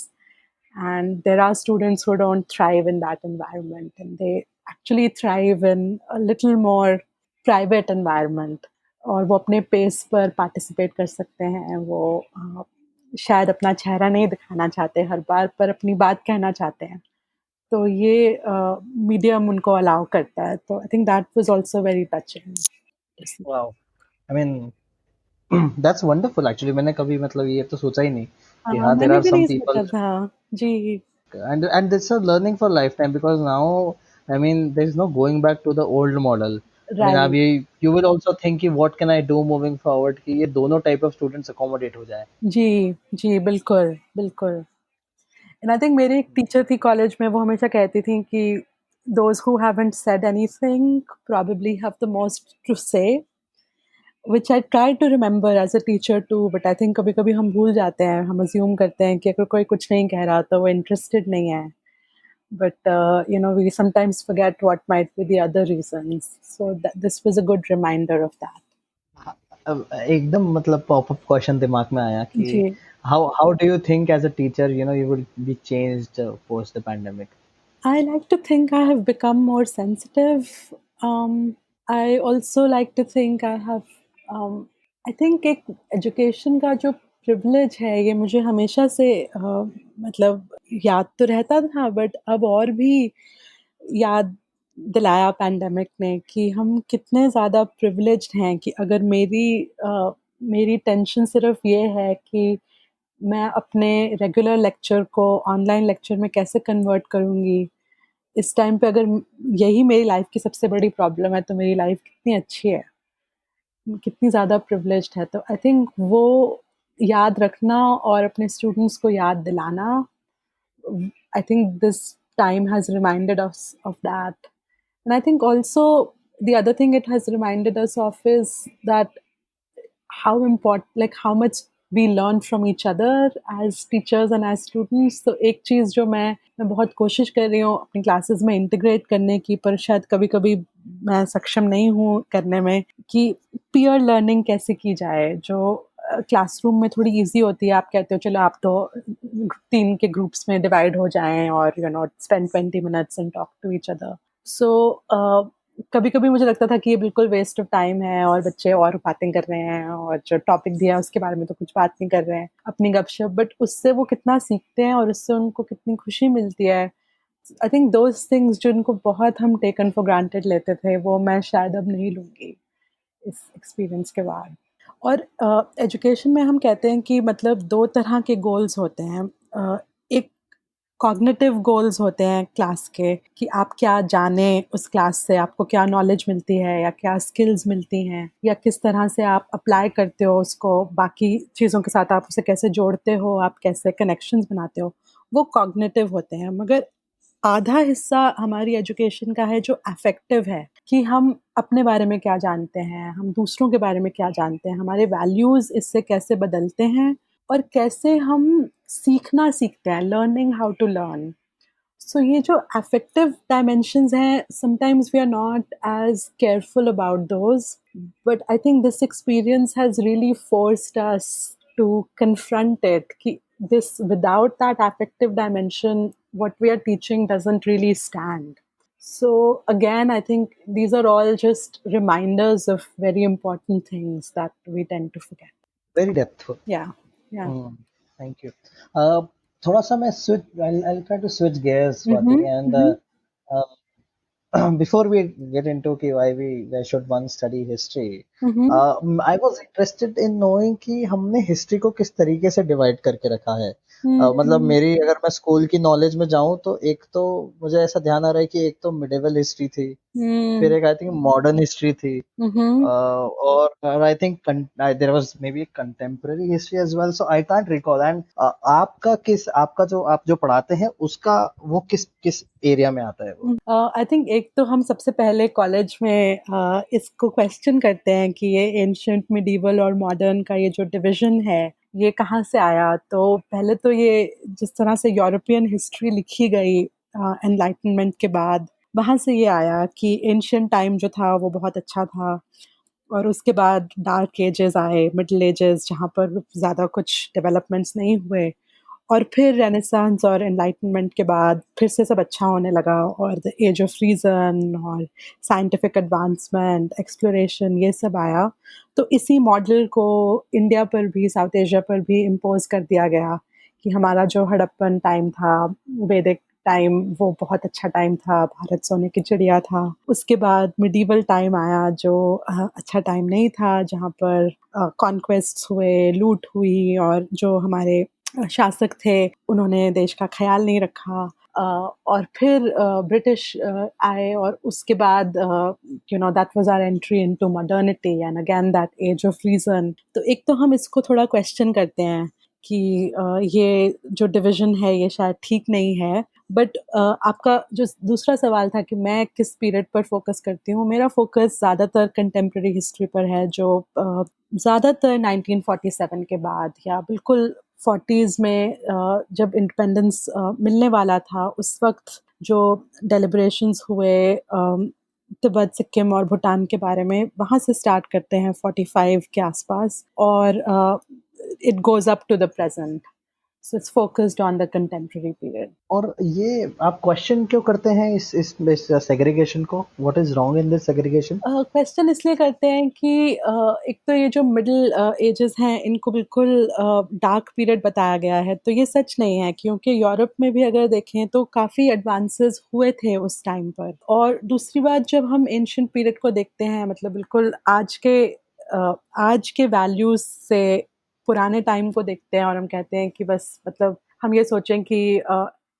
And there are students who don't thrive in that environment, and they actually thrive in a little more private environment. और वो अपने pace पर participate कर सकते हैं। वो शायद अपना चेहरा नहीं दिखाना चाहते हर बार, पर अपनी बात कहना चाहते हैं। तो ये मीडियम उनको अलाउ करता है। तो I think that was also very touching. Wow, I mean that's wonderful actually. मैंने कभी मतलब ये तो सोचा ही नहीं कि हाँ, हाँ देयर मैंने आर भी सम नहीं पीपल सोचा था। जी, and this is learning for lifetime because now I mean there is no going back to the old model। I mean right. अभी you will also think कि what can I do moving forward कि ये दोनों type of students accommodate हो जाए। जी, जी, बिल्कुल, बिल्कुल। And I think मेरी एक टीचर थी कॉलेज में, वो हमेशा कहती थी कि those who haven't said anything probably have the most to say, which I try to remember as a teacher too, but I think कभी कभी हम भूल जाते हैं, हम अज्यूम करते हैं कि अगर कोई कुछ नहीं कह रहा तो वो इंटरेस्टेड नहीं है. But we sometimes forget what might be the other reasons. So this was a good reminder of that. अब एकदम मतलब पॉपअप क्वेश्चन दिमाग में आया कि जी. How do you think as a teacher you will be changed post the pandemic? I like to think I have become more sensitive. I also like to think I have. I think एक education का जो privilege है, ये मुझे हमेशा से मतलब याद तो रहता था, but अब और भी याद दिलाया पैंडेमिक ने कि हम कितने ज़्यादा privileged हैं, कि अगर मेरी टेंशन सिर्फ ये है कि मैं अपने रेगुलर लेक्चर को ऑनलाइन लेक्चर में कैसे कन्वर्ट करूँगी इस टाइम पे, अगर यही मेरी लाइफ की सबसे बड़ी प्रॉब्लम है, तो मेरी लाइफ कितनी अच्छी है, कितनी ज़्यादा प्रिविलेज्ड है. तो आई थिंक वो याद रखना और अपने स्टूडेंट्स को याद दिलाना, आई think this time has reminded us of that. And I think also the other thing it has reminded us of is that how much we learn from each other as teachers and as students. तो एक चीज़ जो मैं बहुत कोशिश कर रही हूँ अपनी क्लासेस में इंटीग्रेट करने की, पर शायद कभी-कभी मैं सक्षम नहीं हूँ करने में, कि पीयर लर्निंग कैसे की जाए, जो क्लासरूम में थोड़ी ईज़ी होती है. आप कहते हो चलो आप तो 3 के ग्रुप्स में डिवाइड हो जाएँ और spend 20 minutes and talk to each other. So कभी-कभी मुझे लगता था कि ये बिल्कुल वेस्ट ऑफ टाइम है और बच्चे और बातें कर रहे हैं और जो टॉपिक दिया है उसके बारे में तो कुछ बात नहीं कर रहे हैं, अपनी गपशप. बट उससे वो कितना सीखते हैं और उससे उनको कितनी खुशी मिलती है. आई थिंक दोज़ थिंग्स जिनको बहुत हम टेकन फॉर ग्रांटेड लेते थे, वो मैं शायद अब नहीं लूँगी इस एक्सपीरियंस के बाद. और एजुकेशन में हम कहते हैं कि मतलब 2 तरह के गोल्स होते हैं. एक कॉग्निटिव गोल्स होते हैं क्लास के, कि आप क्या जानें उस क्लास से, आपको क्या नॉलेज मिलती है या क्या स्किल्स मिलती हैं, या किस तरह से आप अप्लाई करते हो उसको बाकी चीज़ों के साथ, आप उसे कैसे जोड़ते हो, आप कैसे कनेक्शंस बनाते हो, वो कॉग्निटिव होते हैं. मगर आधा हिस्सा हमारी एजुकेशन का है जो अफेक्टिव है, कि हम अपने बारे में क्या जानते हैं, हम दूसरों के बारे में क्या जानते हैं, हमारे वैल्यूज़ इससे कैसे बदलते हैं और कैसे हम सीखना सीखते हैं, learning how to learn. So ये जो अफेक्टिव डायमेंशंस हैं, sometimes we are not as careful about those, but I think this experience has really forced us to confront it, कि this without that affective dimension, what we are teaching doesn't really stand. So again, I think these are all just reminders of very important things that we tend to forget. Very depthful. Yeah. Yeah. Thank you. थोड़ा सा मैं switch I try to switch gears Swati, and before we get into कि why we should one study history, I was interested in knowing कि हमने history को किस तरीके से डिवाइड करके रखा है. मतलब मेरी अगर मैं स्कूल की नॉलेज में जाऊं तो एक तो मुझे ऐसा ध्यान आ रहा है कि एक तो मिडिवल हिस्ट्री थी, फिर एक आई थिंक मॉडर्न हिस्ट्री थी, और I think there was maybe contemporary history as well. So I can't recall. And आपका जो आप जो पढ़ाते हैं उसका वो किस किस एरिया में आता है वो? आई थिंक एक तो हम सबसे पहले कॉलेज में इसको क्वेश्चन करते हैं कि ये एंशिएंट, मिडीवल और मॉडर्न का ये जो डिवीजन है, ये कहाँ से आया. तो पहले तो ये जिस तरह से यूरोपियन हिस्ट्री लिखी गई एनलाइटनमेंट के बाद, वहाँ से ये आया कि एंशिएंट टाइम जो था वो बहुत अच्छा था, और उसके बाद डार्क एजेस आए, मिडिल एजेस, जहाँ पर ज़्यादा कुछ डेवलपमेंट्स नहीं हुए, और फिर रेनेसांस और एनलाइटनमेंट के बाद फिर से सब अच्छा होने लगा, और द एज ऑफ रीज़न और साइंटिफिक एडवांसमेंट, एक्सप्लोरेशन, ये सब आया. तो इसी मॉडल को इंडिया पर भी, साउथ एशिया पर भी इम्पोज कर दिया गया, कि हमारा जो हड़प्पन टाइम था, वैदिक टाइम, वो बहुत अच्छा टाइम था, भारत सोने की चिड़िया था. उसके बाद मिडीवल टाइम आया जो अच्छा टाइम नहीं था, जहाँ पर कॉन्क्वेस्ट्स हुए, लूट हुई, और जो हमारे शासक थे उन्होंने देश का ख्याल नहीं रखा. और फिर ब्रिटिश आए, और उसके बाद that was our entry into modernity and again that age of reason. तो एक तो हम इसको थोड़ा क्वेश्चन करते हैं कि ये जो डिवीज़न है ये शायद ठीक नहीं है। बट आपका जो दूसरा सवाल था कि मैं किस पीरियड पर फ़ोकस करती हूँ, मेरा फ़ोकस ज़्यादातर कंटेम्परेरी हिस्ट्री पर है जो ज़्यादातर 1947 के बाद या बिल्कुल 40s में जब इंडिपेंडेंस मिलने वाला था, उस वक़्त जो डेलिब्रेशंस हुए तिब्बत, सिक्किम और भूटान के बारे में, वहाँ से स्टार्ट करते हैं 45 के आसपास और it goes up to the present. So it's focused on the contemporary period. और ये आप क्वेश्चन क्यों करते हैं इस सेग्रीगेशन को? What is wrong in this segregation? Question इसलिए करते हैं कि एक तो ये जो मिडिल एजेस हैं इनको बिल्कुल डार्क पीरियड बताया गया है, तो ये सच नहीं है क्योंकि यूरोप में भी अगर देखें तो काफ़ी एडवांसेस हुए थे उस टाइम पर। और दूसरी बात, जब हम एंशिएंट पीरियड को देखते हैं, मतलब बिल्कुल आज के वैल्यूज़ से पुराने टाइम को देखते हैं और हम कहते हैं कि बस मतलब हम ये सोचें कि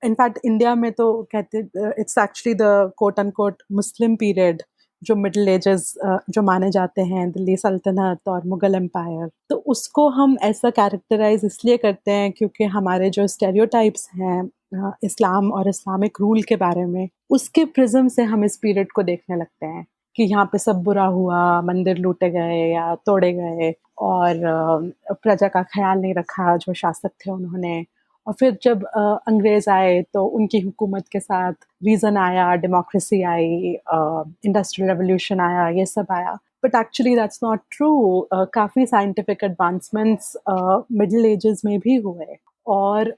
इनफैक्ट इंडिया में तो कहते it's actually the quote unquote Muslim period जो मिडिल एजेस जो माने जाते हैं, दिल्ली सल्तनत और मुगल एम्पायर, तो उसको हम ऐसा कैरेक्टराइज इसलिए करते हैं क्योंकि हमारे जो स्टेरियोटाइप्स हैं इस्लाम और इस्लामिक रूल के बारे में, उसके प्रिज्म से हम इस पीरियड को देखने लगते हैं कि यहाँ पे सब बुरा हुआ, मंदिर लूटे गए या तोड़े गए और प्रजा का ख्याल नहीं रखा जो शासक थे उन्होंने। और फिर जब अंग्रेज़ आए तो उनकी हुकूमत के साथ रीज़न आया, डेमोक्रेसी आई, इंडस्ट्रियल रेवोल्यूशन आया, ये सब आया। But actually that's not true. काफ़ी साइंटिफिक एडवांसमेंट्स मिडिल एजेस में भी हुए और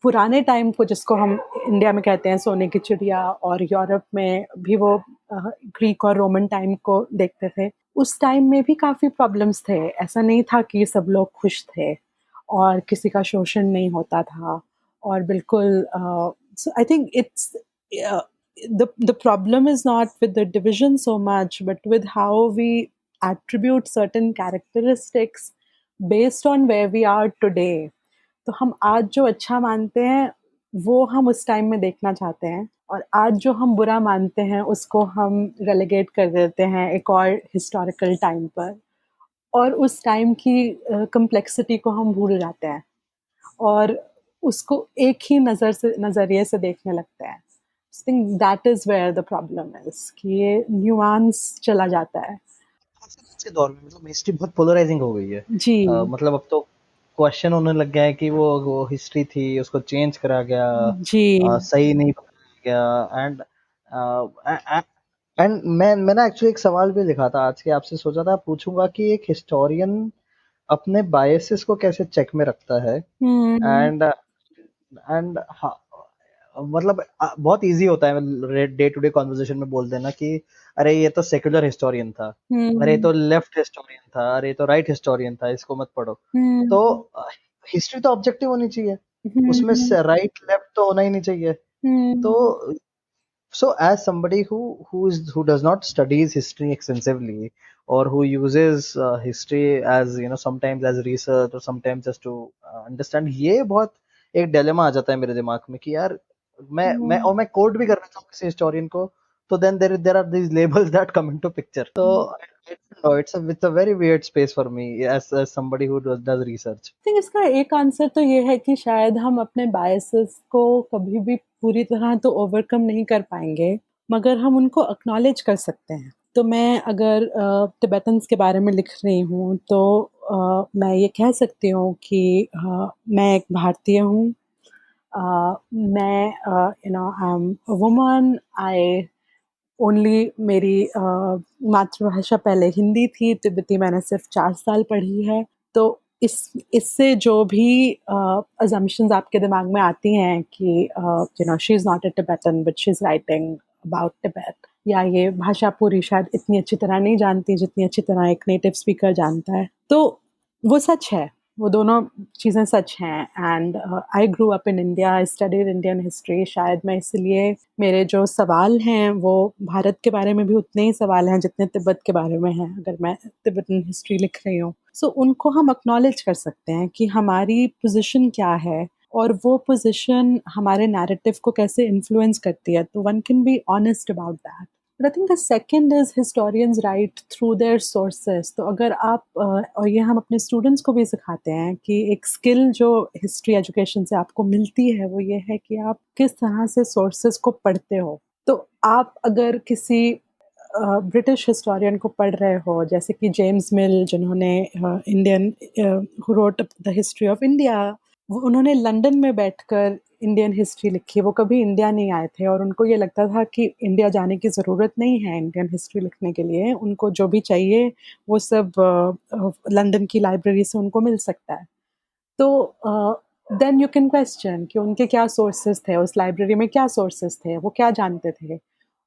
पुराने टाइम को जिसको हम इंडिया में कहते हैं सोने की चिड़िया और यूरोप में भी वो ग्रीक और रोमन टाइम को देखते थे, उस टाइम में भी काफ़ी प्रॉब्लम्स थे। ऐसा नहीं था कि सब लोग खुश थे और किसी का शोषण नहीं होता था और बिल्कुल so I think it's the problem is not with the division so much but with how we attribute certain characteristics based on where we are today. तो हम आज जो अच्छा मानते हैं वो हम उस टाइम में देखना चाहते हैं और आज जो हम बुरा मानते हैं उसको हम रेलेगेट कर देते हैं एक और हिस्टोरिकल टाइम पर और उस टाइम की कम्प्लेक्सिटी को हम भूल जाते हैं और उसको एक ही नज़रिए से देखने लगते हैं। I think that is where the problem is कि ये न्यूआंस चला जाता है। आज के दौर में मतलब हिस्ट्री बहुत पोलराइजिंग हो गई है। जी। मतलब अब तो क्वेश्चन होने लग गया है कि वो हिस्ट्री थी उसको चेंज करा गया, जी। सही नहीं बताया गया। एंड मैं ना एक्चुअली एक सवाल भी लिखा था आज के, आपसे सोचा था पूछूंगा कि एक हिस्टोरियन अपने बायसेस को कैसे चेक में रखता है। एंड एंड मतलब बहुत इजी होता है डे टू डे कॉन्वर्सेशन में बोल देना कि अरे ये तो सेक्युलर हिस्टोरियन था, अरे ये तो लेफ्ट हिस्टोरियन था, अरे ये तो राइट हिस्टोरियन था, इसको मत पढ़ो। तो हिस्ट्री तो ऑब्जेक्टिव होनी चाहिए, उसमें राइट लेफ्ट तो होना ही नहीं चाहिए। तो so as somebody who does not studies history extensively or who uses history as sometimes as research or sometimes just to understand, ये बहुत एक डिलेमा आ जाता है मेरे दिमाग में कि यार मैं कोट भी करना चाहूँ किसी हिस्टोरियन को, तो then there are these labels that come into picture. So I don't know, it's a very weird space for me as somebody who does research. I think इसका एक आंसर तो ये है कि शायद हम अपने बायसेस को कभी भी पूरी तरह तो ओवरकम नहीं कर पाएंगे मगर हम उनको एक्नॉलेज कर सकते हैं। तो मैं अगर टिबेटन्स के बारे में लिख रही हूँ तो मैं ये कह सकती हूँ कि मैं एक भारतीय हूँ, मैं I am a woman, I only मेरी मातृभाषा पहले हिंदी थी, तिब्बती मैंने सिर्फ 4 साल पढ़ी है। तो इससे जो भी अजम्पशंस आपके दिमाग में आती हैं कि she is not a Tibetan but she is writing about Tibet, या ये भाषा पूरी शायद इतनी अच्छी तरह नहीं जानती जितनी अच्छी तरह एक नेटिव स्पीकर जानता है, तो वो सच है, वो दोनों चीज़ें सच हैं। And I grew up in India, I studied Indian history, शायद मैं इसलिए मेरे जो सवाल हैं वो भारत के बारे में भी उतने ही सवाल हैं जितने तिब्बत के बारे में हैं अगर मैं तिब्बतन हिस्ट्री लिख रही हूँ। सो उनको हम एक्नॉलेज कर सकते हैं कि हमारी पोजीशन क्या है और वो पोजीशन हमारे नैरेटिव को कैसे इन्फ्लुएंस करती है, तो one can be honest about that. But I think the second is historians write through their sources. तो अगर आप और ये हम अपने स्टूडेंट्स को भी सिखाते हैं कि एक स्किल जो हिस्ट्री एजुकेशन से आपको मिलती है वो ये है कि आप किस तरह से सोर्सेस को पढ़ते हो। तो आप अगर किसी ब्रिटिश हिस्टोरियन को पढ़ रहे हो जैसे कि जेम्स मिल जिन्होंने Indian who wrote the history of India, उन्होंने लंदन में बैठकर इंडियन हिस्ट्री लिखी। वो कभी इंडिया नहीं आए थे और उनको ये लगता था कि इंडिया जाने की ज़रूरत नहीं है इंडियन हिस्ट्री लिखने के लिए, उनको जो भी चाहिए वो सब लंदन की लाइब्रेरी से उनको मिल सकता है। तो देन यू कैन क्वेश्चन कि उनके क्या सोर्सेज थे, उस लाइब्रेरी में क्या सोर्सेज थे, वो क्या जानते थे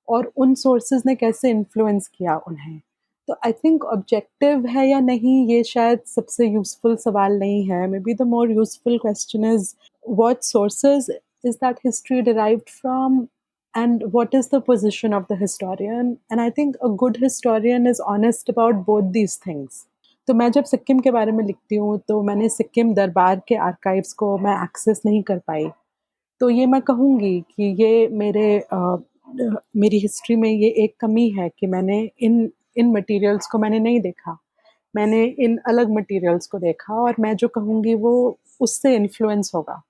और उन सोर्सेज ने कैसे इन्फ्लुएंस किया उन्हें। तो आई थिंक ऑब्जेक्टिव है या नहीं ये शायद सबसे यूज़फुल सवाल नहीं है। May be the more useful question is what sources is that history derived from and what is the position of the historian, and I think a good historian is honest about both these things. तो मैं जब सिक्किम के बारे में लिखती हूँ तो मैंने सिक्किम दरबार के आर्काइव्स को मैं एक्सेस नहीं कर पाई, तो ये मैं कहूँगी कि ये मेरी हिस्ट्री में ये एक कमी है कि मैंने इन इन मटेरियल्स को मैंने नहीं देखा, मैंने इन अलग मटेरियल्स को देखा और मैं जो कहूँगी वो उससे इन्फ्लुएंस होगा।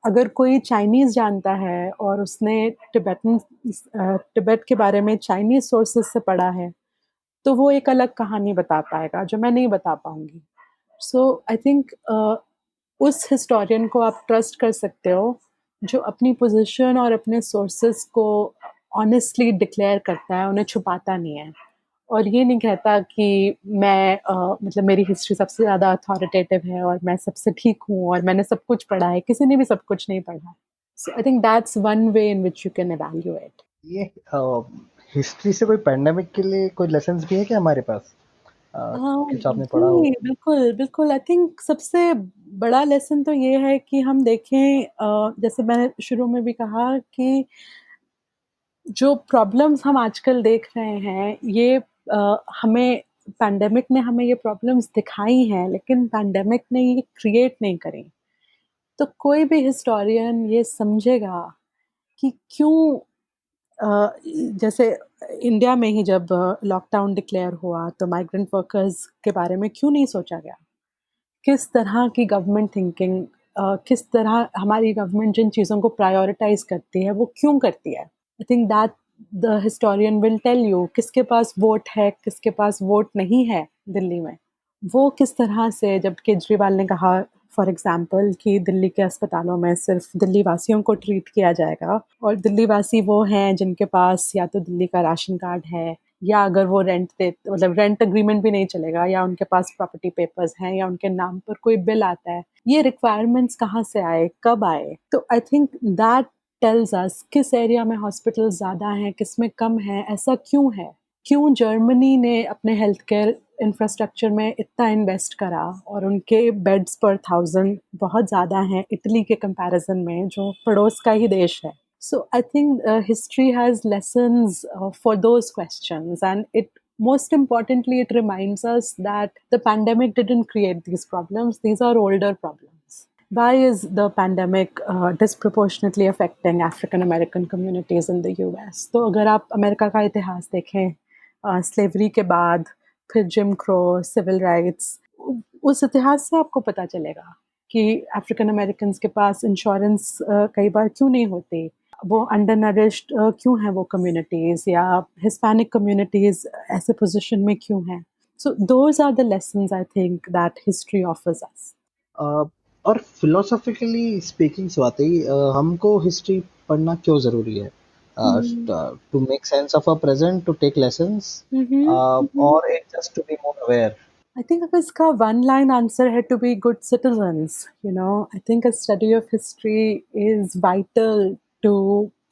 अगर कोई चाइनीज़ जानता है और उसने तिब्बत के बारे में चाइनीज़ सोर्सेस से पढ़ा है, तो वो एक अलग कहानी बता पाएगा जो मैं नहीं बता पाऊँगी। सो आई थिंक उस हिस्टोरियन को आप ट्रस्ट कर सकते हो जो अपनी पोजीशन और अपने सोर्सेस को ऑनेस्टली डिक्लेयर करता है, उन्हें छुपाता नहीं है और ये नहीं कहता कि मैं मतलब मेरी हिस्ट्री सबसे ज़्यादा अथॉरिटेटिव है और मैं सबसे ठीक हूँ और मैंने सब कुछ पढ़ा है, किसी ने भी सब कुछ नहीं पढ़ा है। So I think that's one way in which you can evaluate. ये हिस्ट्री से कोई पैंडेमिक के लिए कोई लेसन्स भी है क्या हमारे पास? कुछ आपने पढ़ा हो? जी, बिल्कुल, बिल्कुल। आई थिंक सबसे बड़ा लेसन तो ये है कि हम देखें जैसे मैंने शुरू में भी कहा कि जो प्रॉब्लम्स हम आजकल देख रहे हैं, ये हमें पैंडेमिक ने हमें ये प्रॉब्लम्स दिखाई हैं, लेकिन पैंडेमिक ने ये क्रिएट नहीं करी। तो कोई भी हिस्टोरियन ये समझेगा कि क्यों जैसे इंडिया में ही जब लॉकडाउन डिक्लेयर हुआ, तो माइग्रेंट वर्कर्स के बारे में क्यों नहीं सोचा गया? किस तरह की गवर्नमेंट थिंकिंग किस तरह हमारी गवर्नमेंट जिन चीज़ों को प्रायोरिटाइज़ करती है, वो क्यों करती है? I think that the historian will tell you किसके पास वोट है, किसके पास वोट नहीं है दिल्ली में। वो किस तरह से जब केजरीवाल ने कहा फॉर एग्ज़ाम्पल कि दिल्ली के अस्पतालों में सिर्फ़ दिल्ली वासियों को ट्रीट किया जाएगा और दिल्ली वासी वो हैं जिनके पास या तो दिल्ली का राशन कार्ड है या अगर वो मतलब रेंट एग्रीमेंट भी नहीं चलेगा या उनके पास प्रॉपर्टी पेपर्स हैं या उनके नाम पर कोई बिल आता है। ये रिक्वायरमेंट्स कहाँ से आए, कब आए? तो I think that tells us किस एरिया में हॉस्पिटल्स ज़्यादा हैं, किस में कम हैं, ऐसा क्यों है? क्यों जर्मनी ने अपने हेल्थ केयर इंफ्रास्ट्रक्चर में इतना इन्वेस्ट करा और उनके बेड्स पर 1000 बहुत ज़्यादा हैं इटली के कंपैरिजन में जो पड़ोस का ही देश है। So I think history has lessons for those questions, and it most importantly it reminds us that the pandemic didn't create these problems; these are older problems. Why is the pandemic disproportionately affecting African American communities in the US? तो अगर आप America का इतिहास देखें, slavery के बाद फिर gym crow, civil rights, उस इतिहास से आपको पता चलेगा कि अफ्रीकन अमेरिकन्स के पास इंश्योरेंस कई बार क्यों नहीं होती, वो अंडर नरिश्ड क्यों हैं वो कम्युनिटीज़ या हिस्पैनिक कम्युनिटीज़ ऐसे पोजीशन में क्यों हैं। So those are the lessons I think that history offers us. और फिलोसॉफिकली स्पीकिंग स्वाति, हमको हिस्ट्री पढ़ना क्यों ज़रूरी है? To make sense of a present, to take lessons, और just to be more aware? I think अब इसका one line answer है to be good citizens. You know, I think a study of history is vital to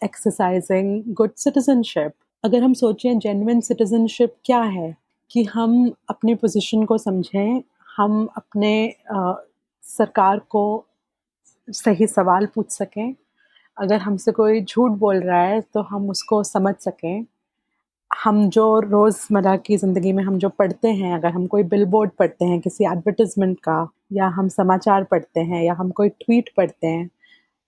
exercising good citizenship. अगर हम सोचें genuine citizenship क्या है, कि हम अपनी position को समझें, हम अपने सरकार को सही सवाल पूछ सकें, अगर हमसे कोई झूठ बोल रहा है तो हम उसको समझ सकें, हम जो रोज़मर्रा की ज़िंदगी में हम जो पढ़ते हैं, अगर हम कोई बिलबोर्ड पढ़ते हैं किसी एडवर्टाइज़मेंट का या हम समाचार पढ़ते हैं या हम कोई ट्वीट पढ़ते हैं,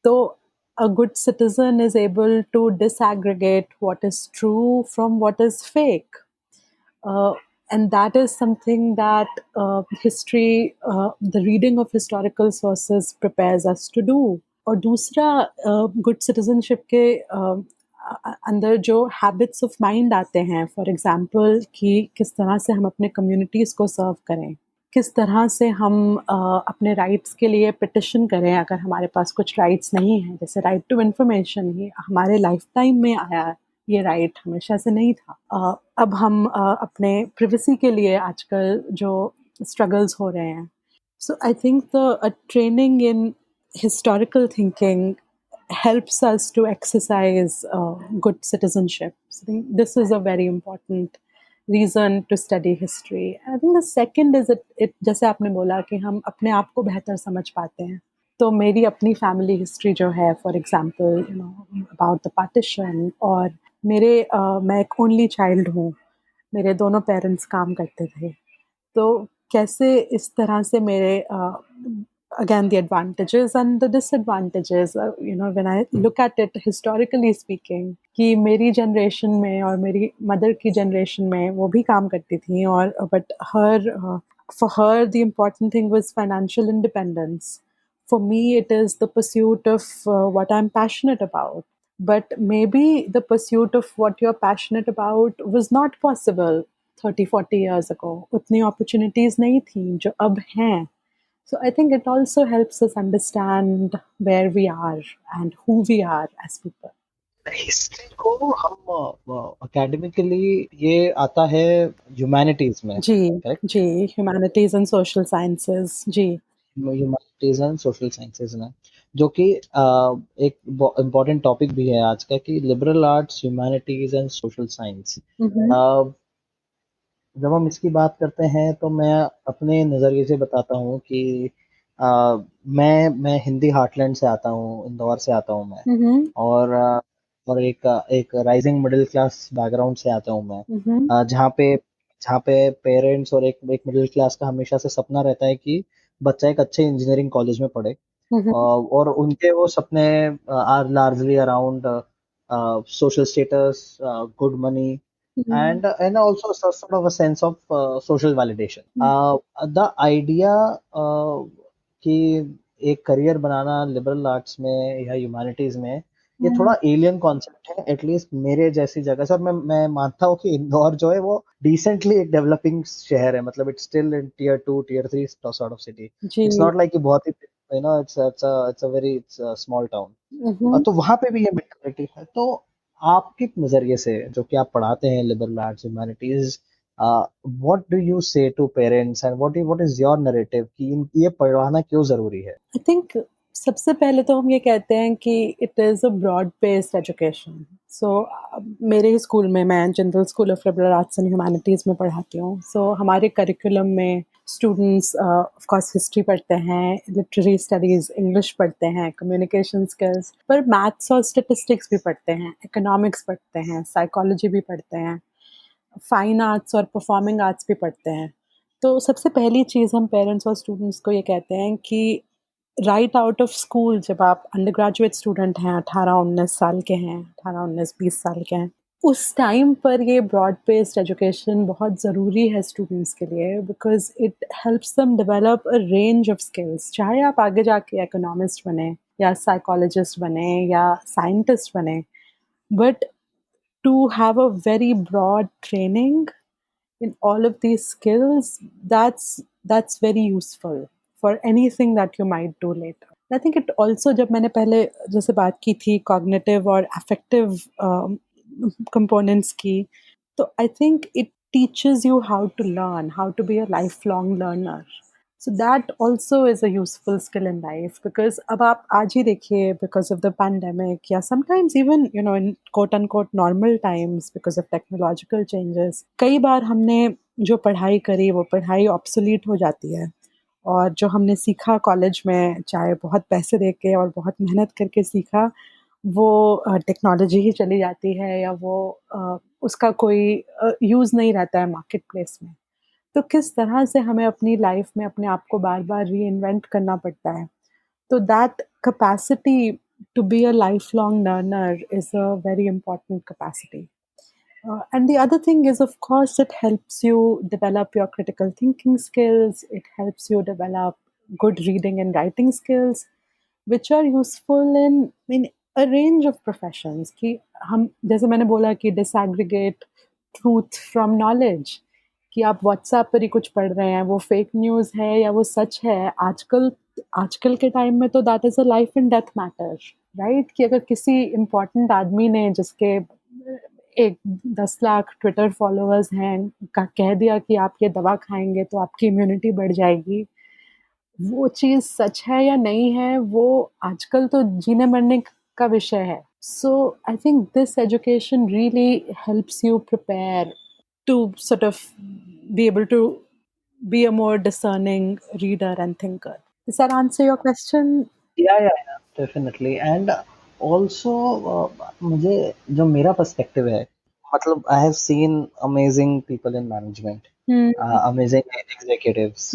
तो a good citizen is able to disaggregate what is true from what is fake. Uh, and that is something that the reading of historical sources prepares us to do. और दूसरा गुड सिटीजनशिप के अंदर जो habits of mind आते हैं, for example कि किस तरह से हम अपने कम्युनिटीज़ को सर्व करें, किस तरह से हम अपने राइट्स के लिए पिटिशन करें अगर हमारे पास कुछ राइट्स नहीं हैं, जैसे राइट टू इन्फॉर्मेशन ही हमारे लाइफ टाइम में आया, ये राइट हमेशा से नहीं था। अब हम अपने प्रिवेसी के लिए आजकल जो स्ट्रगल्स हो रहे हैं, so I think the training in historical thinking helps us to exercise good citizenship. So I think this is a very important reason to study history. And I think the second is it जैसे आपने बोला कि हम अपने आप को बेहतर समझ पाते हैं। तो मेरी अपनी फैमिली हिस्ट्री जो है, for example about the partition, और मैं एक ओनली चाइल्ड हूँ, मेरे दोनों पेरेंट्स काम करते थे, तो कैसे इस तरह से मेरे again the advantages and the disadvantages, when I look at it historically speaking, कि मेरी जनरेशन में और मेरी मदर की जनरेशन में वो भी काम करती थी, और but for her the important thing was financial independence. For me it is the pursuit of what I'm passionate about. But maybe the pursuit of what you're passionate about was not possible 30-40 years ago. उतनी opportunities नहीं थी जो अब हैं. So I think it also helps us understand where we are and who we are as people. History को हम academically ये आता है ह्यूमैनिटीज में, जी, करेक्ट? जी, humanities and social sciences, जी. ह्यूमैनिटीज एंड सोशल साइंसेज में, जो कि एक इम्पोर्टेंट टॉपिक भी है आज का, कि liberal arts, humanities and social science. Mm-hmm. जब हम इसकी बात करते हैं तो मैं अपने नज़रिए से बताता हूँ कि मैं हिंदी हार्टलैंड से आता हूँ, इंदौर से आता हूँ मैं, Mm-hmm. और एक राइजिंग मिडिल क्लास बैकग्राउंड से आता हूँ मैं, Mm-hmm. जहाँ पे पेरेंट्स और एक मिडिल क्लास का हमेशा से सपना रहता है कि बच्चा एक अच्छे इंजीनियरिंग कॉलेज में पढ़े, Mm-hmm. और उनके वो सपने are largely around social status, good money, Mm-hmm. and also sort of a sense of social validation. The idea कि एक करियर बनाना लिबरल आर्ट्स में या ह्यूमैनिटीज में, ये थोड़ा एलियन कॉन्सेप्ट है, एटलीस्ट मेरे जैसी जगह से। और मैं मानता हूँ कि इंदौर जो है वो डिसेंटली एक डेवलपिंग शहर है, मतलब it's still in tier 2 tier 3 sort of city. जी. इट्स नॉट लाइक कि बहुत ही, it's a very small town. Mm-hmm. तो वहां पे भी ये मेंटालिटी है। तो आपके नजरिए से, जो कि आप पढ़ाते हैं liberal arts humanities, what do you say to parents and what is your narrative कि ये पढ़ाना क्यों जरूरी है? आई थिंक सबसे पहले तो हम ये कहते हैं कि it is a broad based education. So मेरे ही स्कूल में, मैं general school of liberal arts and humanities में पढ़ाती हूँ। सो हमारे करिकुलम में स्टूडेंट्स ऑफ कोर्स हिस्ट्री पढ़ते हैं, लिटरेरी स्टडीज़ इंग्लिश पढ़ते हैं, कम्युनिकेशन स्किल्स, पर मैथ्स और स्टैटिस्टिक्स भी पढ़ते हैं, इकोनॉमिक्स पढ़ते हैं, साइकोलॉजी भी पढ़ते हैं, फाइन आर्ट्स और परफॉर्मिंग आर्ट्स भी पढ़ते हैं। तो सबसे पहली चीज़ हम पेरेंट्स और स्टूडेंट्स को ये कहते हैं कि राइट आउट ऑफ स्कूल, जब आप अंडर ग्रेजुएट स्टूडेंट हैं, 18-19 साल के हैं, 18-19-20 साल के हैं, उस टाइम पर ये ब्रॉड बेस्ड एजुकेशन बहुत ज़रूरी है स्टूडेंट्स के लिए, because it helps them develop a range of skills. चाहे आप आगे जाके इकोनॉमिस्ट बने या साइकोलॉजिस्ट बने या साइंटिस्ट बने, but to have a very broad training in all of these skills, that's very useful for anything that you might do later. I think it also, जब मैंने पहले जैसे बात की थी cognitive और affective components की, तो I think it teaches you how to learn, how to be a lifelong learner. So that also is a useful skill in life, because अब आप आज ही देखिए, because of the pandemic, या sometimes even in quote unquote normal times, because of technological changes, कई बार हमने जो पढ़ाई करी वो पढ़ाई obsolete हो जाती है, और जो हमने सीखा कॉलेज में, चाहे बहुत पैसे दे के और बहुत मेहनत करके सीखा, वो टेक्नोलॉजी ही चली जाती है, या वो उसका कोई यूज़ नहीं रहता है मार्केट प्लेस में। तो किस तरह से हमें अपनी लाइफ में अपने आप को बार बार री इन्वेंट करना पड़ता है। तो that capacity to be a lifelong learner is a very important capacity. And the other thing is, of course, it helps you develop your critical thinking skills. It helps you develop good reading and writing skills, which are useful in a range of professions. कि हम जैसे मैंने बोला कि disaggregate truth from knowledge, कि आप WhatsApp पर ही कुछ पढ़ रहे हैं, वो फेक न्यूज़ है या वो सच है, आजकल आजकल के टाइम में तो that is a life and death matter, right? कि अगर किसी इम्पोर्टेंट आदमी ने जिसके 10 लाख ट्विटर फॉलोअर्स हैं का कह दिया कि आप ये दवा खाएंगे तो आपकी इम्यूनिटी बढ़ जाएगी, वो चीज़ सच है या नहीं है, वो आजकल तो जीने मरने का विषय है. So I think this education really helps you prepare to sort of be able to be a more discerning reader and thinker. Does that answer your question? या डेफिनेटली एंड ऑल्सो मुझे जो मेरा पर्सपेक्टिव है, मतलब I have seen amazing people in management, amazing executives,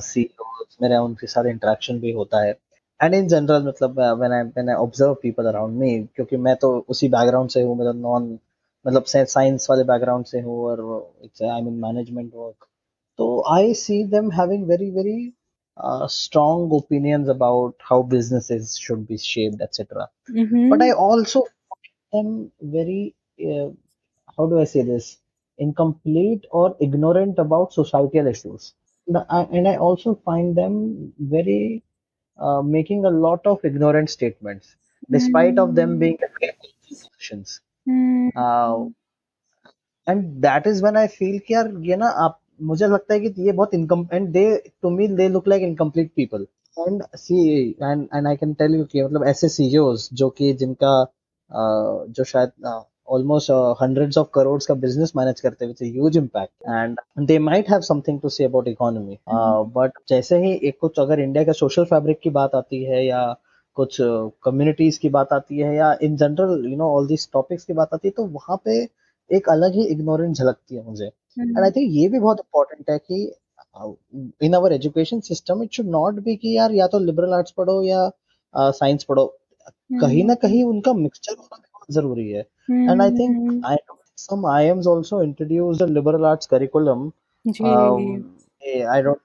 CEOs, मेरा उनके साथ interaction भी होता है. एंड इन जनरल मतलब when I observe people around me, क्योंकि मैं तो उसी बैकग्राउंड से हूँ, मतलब साइंस वाले बैकग्राउंड से हूँ और आई मीन मैनेजमेंट वर्क, तो I see them having very very strong opinions about how businesses should be shaped, etc. But I also am very, how do I say this, incomplete or ignorant about societal issues. And I also find them very making a lot of ignorant statements, despite of them being in very good positions. Uh, and that is when I feel कि यार ये ना, आप, मुझे लगता है कि ये बहुत income, and they, to me they look like incomplete people. And see, and I can tell you कि मतलब ऐसे सीईओज जो कि जिनका जो शायद ऑलमोस्ट हंड्रेड्स ऑफ करोड्स का बिजनेस मैनेज करते हुए, huge impact, and they might have something to say about economy, but जैसे ही एक कुछ अगर इंडिया का सोशल फैब्रिक की बात आती है, या कुछ कम्युनिटीज की बात आती है, या in general all this topics की बात आती है, तो वहां पे एक अलग ही इग्नोरेंस झलकती है मुझे. एंड आई थिंक ये भी बहुत इंपॉर्टेंट है कि in our education system it should not be कि यार या तो लिबरल आर्ट्स पढ़ो या साइंस पढ़ो, कहीं ना कहीं उनका मिक्सचर होना भी बहुत जरूरी है. And I think I some IIMs also introduced a liberal arts curriculum. जी. I don't.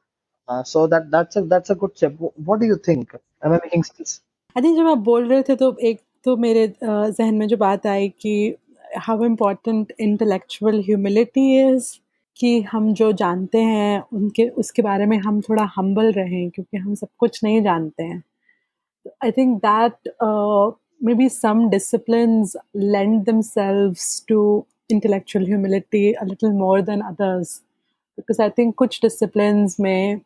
So that's a good step. What do you think? Am I making sense? I think जब आप बोल रहे थे तो एक तो मेरे जहन में जो बात आई कि how important intellectual humility is, कि हम जो जानते हैं उनके उसके बारे में हम थोड़ा हम्बल रहें, क्योंकि हम सब कुछ नहीं जानते हैं. I think that maybe some disciplines lend themselves to intellectual humility a little more than others, because I think कुछ disciplines में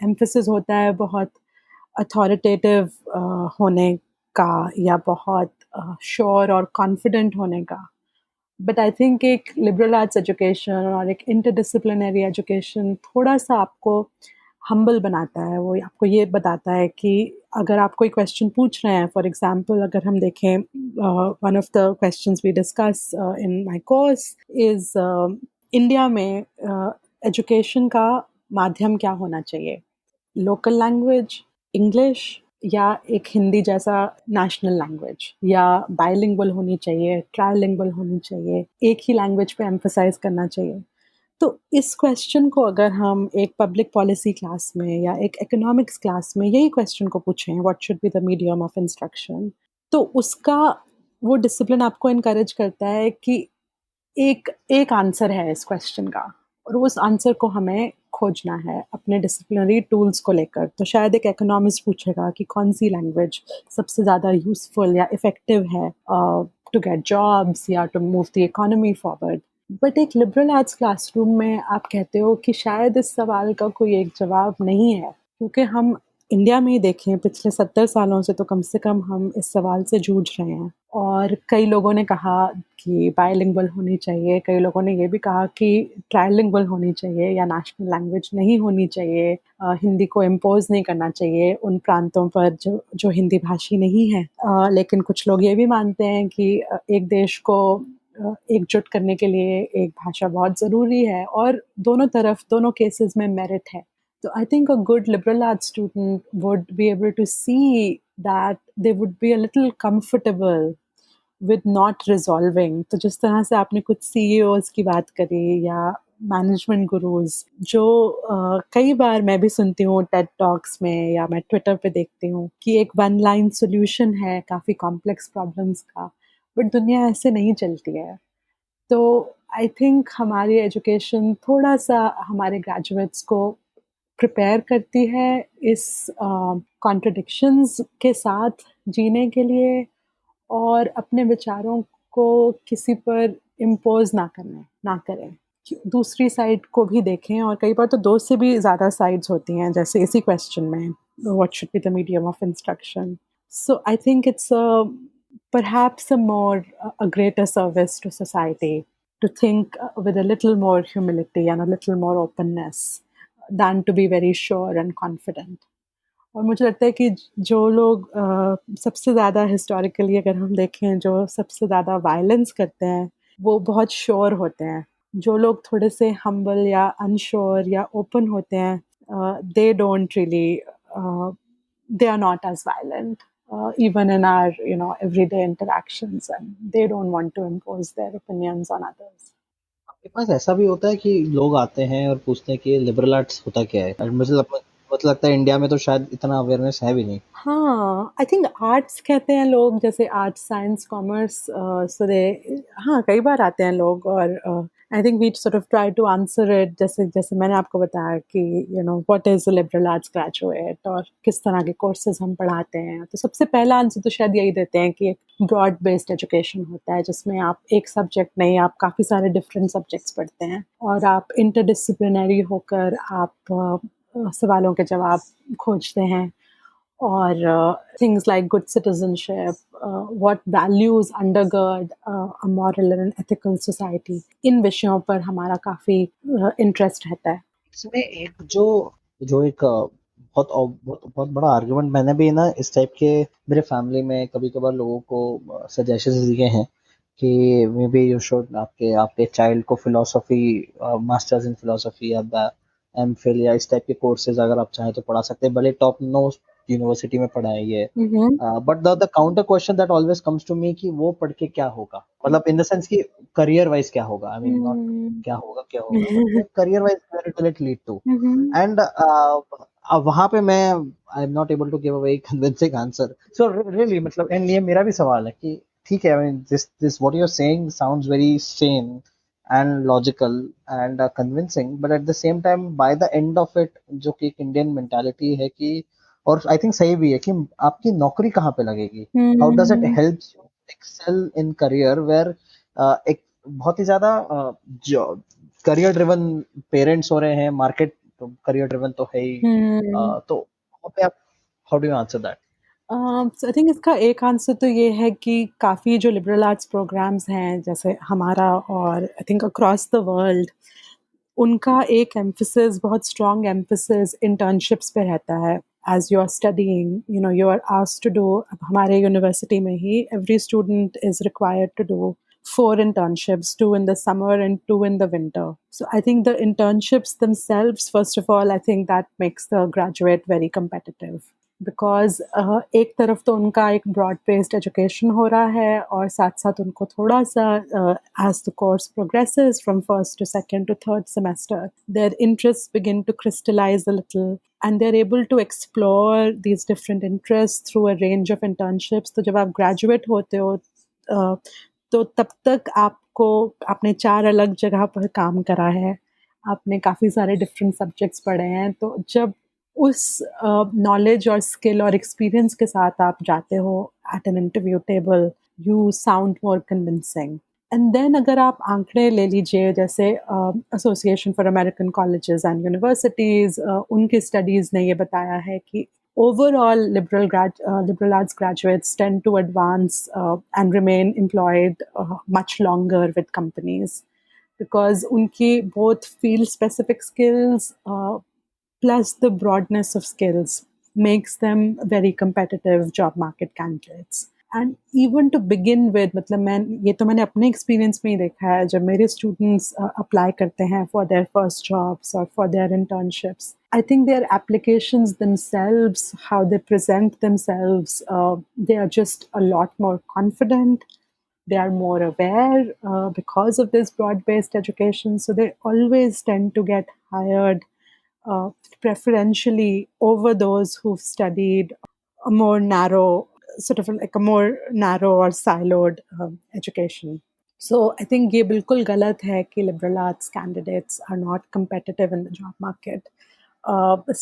emphasis होता है बहुत authoritative होने का या बहुत sure और confident होने का. बट आई थिंक एक लिबरल आर्ट्स एजुकेशन और एक इंटरडिसिप्लिनरी एजुकेशन थोड़ा सा आपको हम्बल बनाता है. वो आपको ये बताता है कि अगर आप कोई क्वेश्चन पूछ रहे हैं, फॉर एग्जांपल अगर हम देखें, one of the questions we discuss in my course is India में एजुकेशन का माध्यम क्या होना चाहिए, लोकल लैंग्वेज, इंग्लिश, या एक हिंदी जैसा नेशनल लैंग्वेज, या बाइलिंगुअल होनी चाहिए, ट्राइलिंगुअल होनी चाहिए, एक ही लैंग्वेज पे एम्फसाइज करना चाहिए. तो इस क्वेश्चन को अगर हम एक पब्लिक पॉलिसी क्लास में या एक इकोनॉमिक्स क्लास में यही क्वेश्चन को पूछें, what should be the medium of instruction, तो उसका वो डिसिप्लिन आपको इनकरेज करता है कि एक आंसर है इस क्वेश्चन का, और उस आंसर को हमें खोजना है अपने डिसिप्लिनरी टूल्स को लेकर. तो शायद एक इकोनॉमिस्ट पूछेगा कि कौन सी लैंग्वेज सबसे ज़्यादा यूज़फुल या इफ़ेक्टिव है टू गेट जॉब्स या to move the economy forward. But एक लिबरल आर्ट्स क्लासरूम में आप कहते हो कि शायद इस सवाल का कोई एक जवाब नहीं है, क्योंकि हम इंडिया में ही देखें पिछले 70 सालों से तो कम से कम हम इस सवाल से जूझ रहे हैं. और कई लोगों ने कहा कि बाइलिंगुअल होनी चाहिए, कई लोगों ने ये भी कहा कि ट्राइलिंगुअल होनी चाहिए या नेशनल लैंग्वेज नहीं होनी चाहिए, हिंदी को इम्पोज नहीं करना चाहिए उन प्रांतों पर जो हिंदी भाषी नहीं है. लेकिन कुछ लोग ये भी मानते हैं कि एक देश को एकजुट करने के लिए एक भाषा बहुत ज़रूरी है, और दोनों तरफ, दोनों केसेस में मेरिट है. So I think a good liberal arts student would be able to see that they would be a little comfortable with not resolving. तो जिस तरह से आपने कुछ CEOs की बात करी या मैनेजमेंट गुरुज जो कई बार मैं भी सुनती हूँ टेड टॉक्स में या मैं ट्विटर पे देखती हूँ कि एक वन लाइन सॉल्यूशन है काफ़ी कॉम्प्लेक्स प्रॉब्लम्स का, बट दुनिया ऐसे नहीं चलती है। तो आई थिंक हमारी एजुकेशन थोड़ा सा हमारे ग्रेजुएट्स को प्रिपेयर करती है इस कॉन्ट्रडिक्शंस के साथ जीने के लिए और अपने विचारों को किसी पर इम्पोज ना करें, दूसरी साइड को भी देखें। और कई बार तो दो से भी ज़्यादा साइड्स होती हैं, जैसे इसी क्वेश्चन में what should be the medium of instruction. So I think it's perhaps a greater service to society to think with a little more humility and a little more openness than to be very sure and confident. और मुझे लगता है कि जो लोग सबसे ज़्यादा historically अगर हम देखें जो सबसे ज़्यादा वायलेंस करते हैं वो बहुत श्योर होते हैं। जो लोग थोड़े से हम्बल या अनश्योर या ओपन होते हैं they don't really they are not as violent even in our everyday interactions, and they don't want to impose their opinions on others. आपके पास ऐसा भी होता है कि लोग आते हैं और पूछते हैं कि लिबरल आर्ट्स होता क्या है? और मुझे लगता है इंडिया में तो शायद इतना अवेयरनेस है भी नहीं। हाँ, आई थिंक आर्ट्स कहते हैं लोग, जैसे arts science commerce, so they हाँ कई बार आते हैं लोग और I think we sort of try to answer it, जैसे जैसे मैंने आपको बताया कि what is a liberal arts graduate और किस तरह के कोर्सेज हम पढ़ाते हैं। तो सबसे पहला आंसर तो शायद यही देते हैं कि एक ब्रॉड बेस्ड एजुकेशन होता है जिसमें आप एक सब्जेक्ट नहीं, आप काफ़ी सारे डिफरेंट सब्जेक्ट्स पढ़ते हैं और आप इंटरडिसिप्लिनरी होकर आप सवालों के जवाब खोजते हैं। और things like good citizenship, what values undergird a moral and ethical society, इन विषयों पर हमारा काफ़ी इंटरेस्ट रहता है। इसमें एक जो जो एक बहुत बहुत बहुत बड़ा आर्गुमेंट मैंने भी ना इस टाइप के मेरे फैमिली में कभी कभार लोगों को सजेशंस दिए हैं कि मे बी यू शुड आपके आपके चाइल्ड को फिलोसफी मास्टर्स इन फिलोसफी या एमफिल या इस टाइप के कोर्सेज अगर आप चाहें तो पढ़ा सकते हैं, भले टॉप नोस्ट यूनिवर्सिटी में पढ़ाएंगे। But the counter question that always comes to me कि वो पढ़ के क्या होगा, मतलब इन द सेंस कि करियर वाइज क्या होगा, आई मीन नॉट क्या होगा career wise where it will lead to. And वहां पे मैं I am not able to give a very convincing answer. So really मतलब एंड ये मेरा भी सवाल है कि ठीक है, I mean this what you are saying sounds very sane and logical and convincing, but at the same time by the end of it जो कि एक इंडियन मेंटालिटी है कि, और आई थिंक सही भी है कि आपकी नौकरी कहाँ पे लगेगी, how does it help you excel in career where एक बहुत ही ज्यादा जो करियर ड्रिवन पेरेंट्स हो रहे हैं, मार्केट तो करियर ड्रिवन तो है ही, तो वहाँ पे आप how do you answer that? I think इसका एक आंसर तो ये है कि काफ़ी जो लिबरल आर्ट्स प्रोग्राम्स हैं जैसे हमारा और I think across the world, उनका एक एम्फेसिस, बहुत स्ट्रॉन्ग एम्फेसिस इंटर्नशिप्स पे रहता है। As you are studying you are asked to do, अब हमारे यूनिवर्सिटी में ही every student is required to do 4 internships, 2 in the summer and 2 in the winter. So I think the internships themselves, first of all, I think that makes the graduate very competitive. Because एक तरफ तो उनका एक broad based education हो रहा है और साथ साथ उनको थोड़ा सा as the course progresses from first to second to third semester their interest begin to crystallise a little and they are able to explore these different interest through a range of internships. तो जब आप graduate होते हो तो तब तक आपको आपने 4 अलग जगह पर काम करा है, आपने काफ़ी सारे डिफरेंट सब्जेक्ट्स पढ़े हैं, तो जब उस नॉलेज और स्किल और एक्सपीरियंस के साथ आप जाते हो at an interview table, you sound more convincing. And then अगर आप आंकड़े ले लीजिए, जैसे Association for American Colleges and Universities, उनकी स्टडीज़ ने ये बताया है कि overall liberal arts graduates tend to advance and remain employed much longer with companies because unki both field specific skills plus the broadness of skills makes them very competitive job market candidates. And even to begin with, मतलब मैंने अपने experience में ही देखा है, जब मेरे students apply करते हैं फॉर देयर फर्स्ट जॉब्स और for their internships, I think their applications themselves, how they present themselves, they are just a lot more confident. They are more aware because of this broad based education. So they always tend to get hired uh, preferentially over those who've studied a more narrow, sort of like a more narrow or siloed education. So I think ये बिल्कुल गलत है कि liberal arts candidates are not competitive in the job market.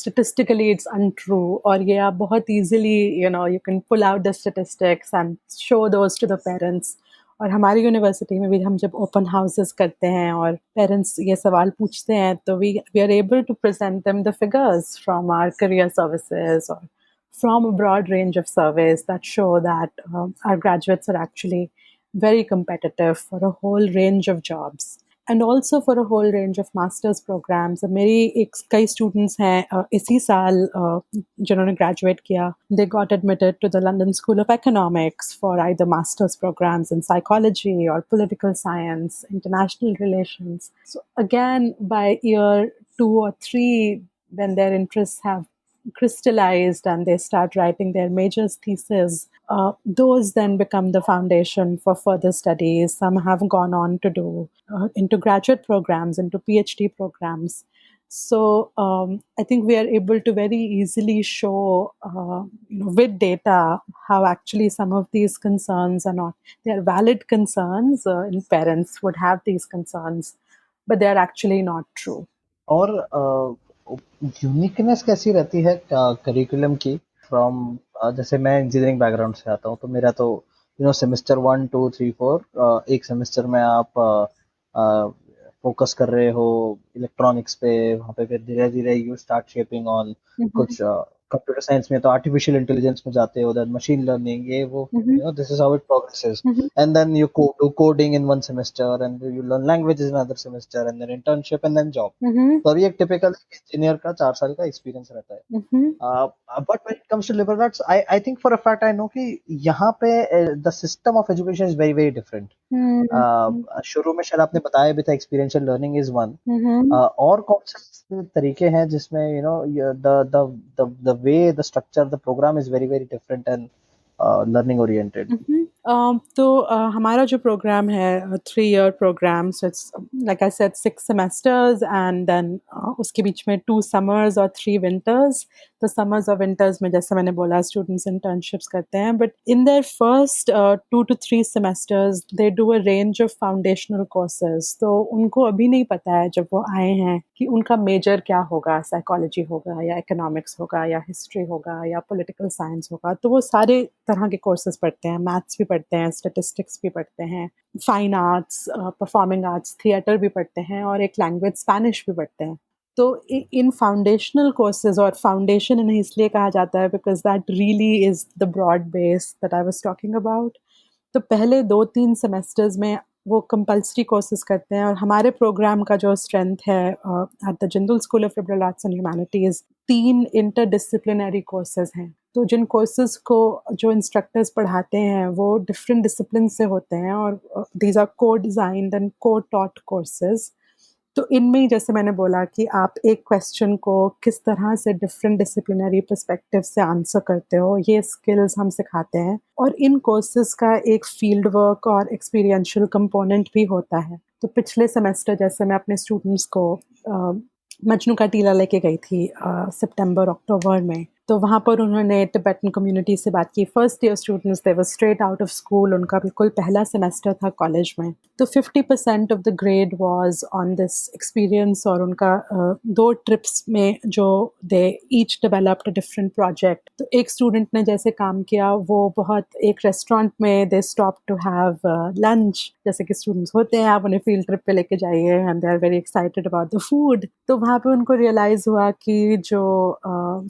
Statistically it's untrue, और ये आप बहुत easily, you can pull out the statistics and show those to the parents. और हमारी यूनिवर्सिटी में भी हम जब ओपन हाउसेस करते हैं और पेरेंट्स ये सवाल पूछते हैं तो we are able to present them the figures from our career services और from a broad range of surveys that show that our graduates are actually very competitive for a whole range of jobs and also for a whole range of master's programs. मेरी कई students हैं इसी साल जिन्होंने graduate किया. They got admitted to the London School of Economics for either master's programs in psychology or political science, international relations. So again, by year 2 or 3, when their interests have crystallized and they start writing their majors thesis, those then become the foundation for further studies. Some have gone on to do into graduate programs, into PhD programs. So I think we are able to very easily show, with data, how actually some of these concerns are not, they are valid concerns, and parents would have these concerns, but they are actually not true. और uniqueness कैसी रहती है curriculum की from जैसे मैं engineering background से आता हूँ तो मेरा तो सेमेस्टर 1 2 3 4 एक सेमेस्टर में आप फोकस कर रहे हो इलेक्ट्रॉनिक्स पे वहाँ पे फिर धीरे धीरे यू स्टार्ट शेपिंग ऑन कुछ कंप्यूटर साइंस में तो आर्टिफिशियल इंटेलिजेंस में जाते हो देन मशीन लर्निंग ये वो this is how it progresses and then you do coding in one semester and you learn languages in other semester and then internship and then job तो अभी एक typical engineer का 4 साल का experience रहता है but when it comes to liberal arts I think for a fact I know कि यहाँ पे the system of education is very very different शुरू में शायद आपने बताया भी था एक्सपीरियंशियल लर्निंग इज वन और कौन से तरीके हैं जिसमें the way the structure the program is very very different and learning oriented. तो हमारा जो प्रोग्राम है 3-year programme, so it's like I said 6 semesters and then उसके बीच में 2 summers और 3 winters. तो summers और winters में जैसे मैंने बोला students internships करते हैं, but in their first 2 to 3 semesters they do a range of foundational courses. तो उनको अभी नहीं पता है जब वो आए हैं कि उनका मेजर क्या होगा, साइकोलॉजी होगा या इकोनॉमिक्स होगा या हिस्ट्री होगा या पॉलिटिकल साइंस होगा. तो वो सारे तरह के कोर्सेज पढ़ते हैं, मैथ्स भी पढ़ते हैं, स्टैटिस्टिक्स भी पढ़ते हैं, fine arts, performing arts, theatre भी पढ़ते हैं और एक लैंग्वेज स्पेनिश भी पढ़ते हैं. तो इन फाउंडेशनल कोर्सेज, और फाउंडेशन इन्हें इसलिए कहा जाता है because that really is the broad base that I was talking about. तो पहले 2-3 सेमेस्टर्स में वो कंपल्सरी कोर्सेज करते हैं और हमारे प्रोग्राम का जो स्ट्रेंथ है eight the Jindal school of liberal arts and humanities 3 interdisciplinary courses हैं. तो जिन कोर्सेज को जो इंस्ट्रक्टर्स पढ़ाते हैं वो डिफरेंट डिसिप्लिन से होते हैं और दीज आर को डिज़ाइंड एंड को टॉट कोर्सेज. तो इनमें जैसे मैंने बोला कि आप एक क्वेश्चन को किस तरह से डिफरेंट डिसिप्लिनरी पर्सपेक्टिव से आंसर करते हो, ये स्किल्स हम सिखाते हैं. और इन कोर्सेज का एक फील्ड वर्क और एक्सपीरियंशियल कंपोनेंट भी होता है. तो पिछले सेमेस्टर जैसे मैं अपने स्टूडेंट्स को मजनू का टीला लेके गई थी सितंबर अक्टूबर में. तो वहाँ पर उन्होंने टिबेटन कम्युनिटी से बात की. First year students, they were straight out of school, उनका बिल्कुल पहला सेमेस्टर था कॉलेज में. तो 50% of the grade was on this experience और उनका 2 ट्रिप्स में जो they each developed a different project. तो एक स्टूडेंट ने जैसे काम किया वो बहुत एक रेस्टोरेंट में they stop to have lunch. जैसे कि स्टूडेंट्स होते हैं, आप उन्हें फील्ड ट्रिप पे लेके जाइए and they are very excited about the food. तो वहाँ पे उनको रियलाइज़ हुआ कि जो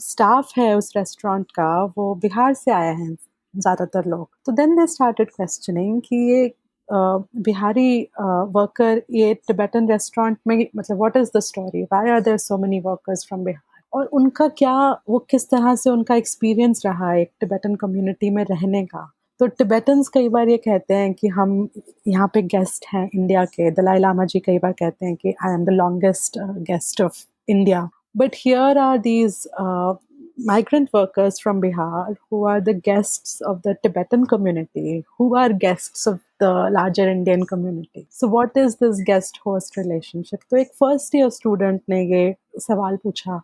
स्टाफ है उस रेस्टोरेंट का वो बिहार से आए हैं ज़्यादातर लोग. तो देन दे स्टार्टेड क्वेश्चनिंग कि ये बिहारी वर्कर ये टिबेटन रेस्टोरेंट में, मतलब what is the story, why are there so many workers from Bihar, और उनका क्या, वो किस तरह से उनका एक्सपीरियंस रहा एक टिबेटन कम्युनिटी में रहने का. तो टिबेटन्स कई बार ये कहते हैं कि हम यहाँ पे गेस्ट हैं इंडिया के. दलाई लामा जी कई बार कहते हैं कि I am the longest guest of India. But here are these migrant workers from Bihar who are the guests of the Tibetan community, who are guests of the larger Indian community. So what is this guest host relationship? तो एक first year student ने ये सवाल पूछा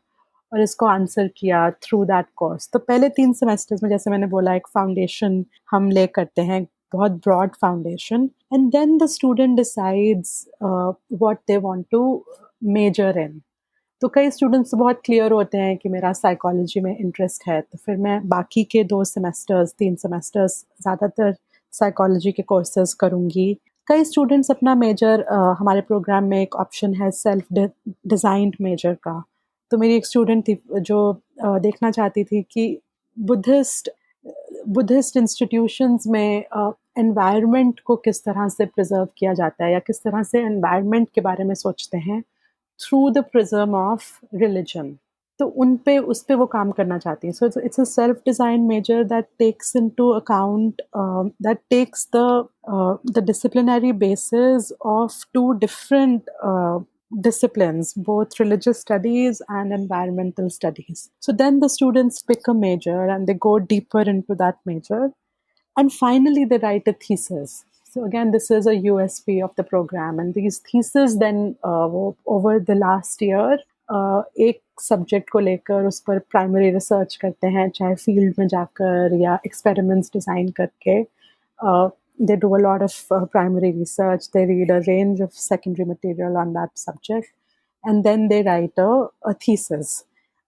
और इसको answer किया through that course. तो पहले 3 सेमेस्टर्स में, जैसे मैंने बोला, एक फाउंडेशन हम ले करते हैं, बहुत broad foundation, and then the student decides what they want to major in. तो कई स्टूडेंट्स बहुत क्लियर होते हैं कि मेरा साइकोलॉजी में इंटरेस्ट है, तो फिर मैं बाकी के 2 सेमेस्टर्स 3 सेमेस्टर्स ज़्यादातर साइकोलॉजी के कोर्सेज करूँगी. कई स्टूडेंट्स अपना मेजर, हमारे प्रोग्राम में एक ऑप्शन है सेल्फ डिज़ाइंड मेजर का. तो मेरी एक स्टूडेंट थी जो देखना चाहती थी कि बुद्धिस्ट बुद्धिस्ट इंस्टीट्यूशंस में एनवायरनमेंट को किस तरह से प्रिजर्व किया जाता है, या किस तरह से एनवायरनमेंट के बारे में सोचते हैं through the prism of religion. तो उस पे वो काम करना चाहती हैं. So it's a self design major that takes into account, that takes the disciplinary basis of 2 different disciplines, both religious studies and environmental studies. So then the students pick a major and they go deeper into that major, and finally they write a thesis. So again, this is a USP of the program, and these theses then over the last year एक subject को लेकर उस पर primary research करते हैं, चाहे field में जाकर या एक्सपेरिमेंट्स डिज़ाइन करके. They do a lot of primary research, they read a range of secondary material on that subject, and then they write a thesis.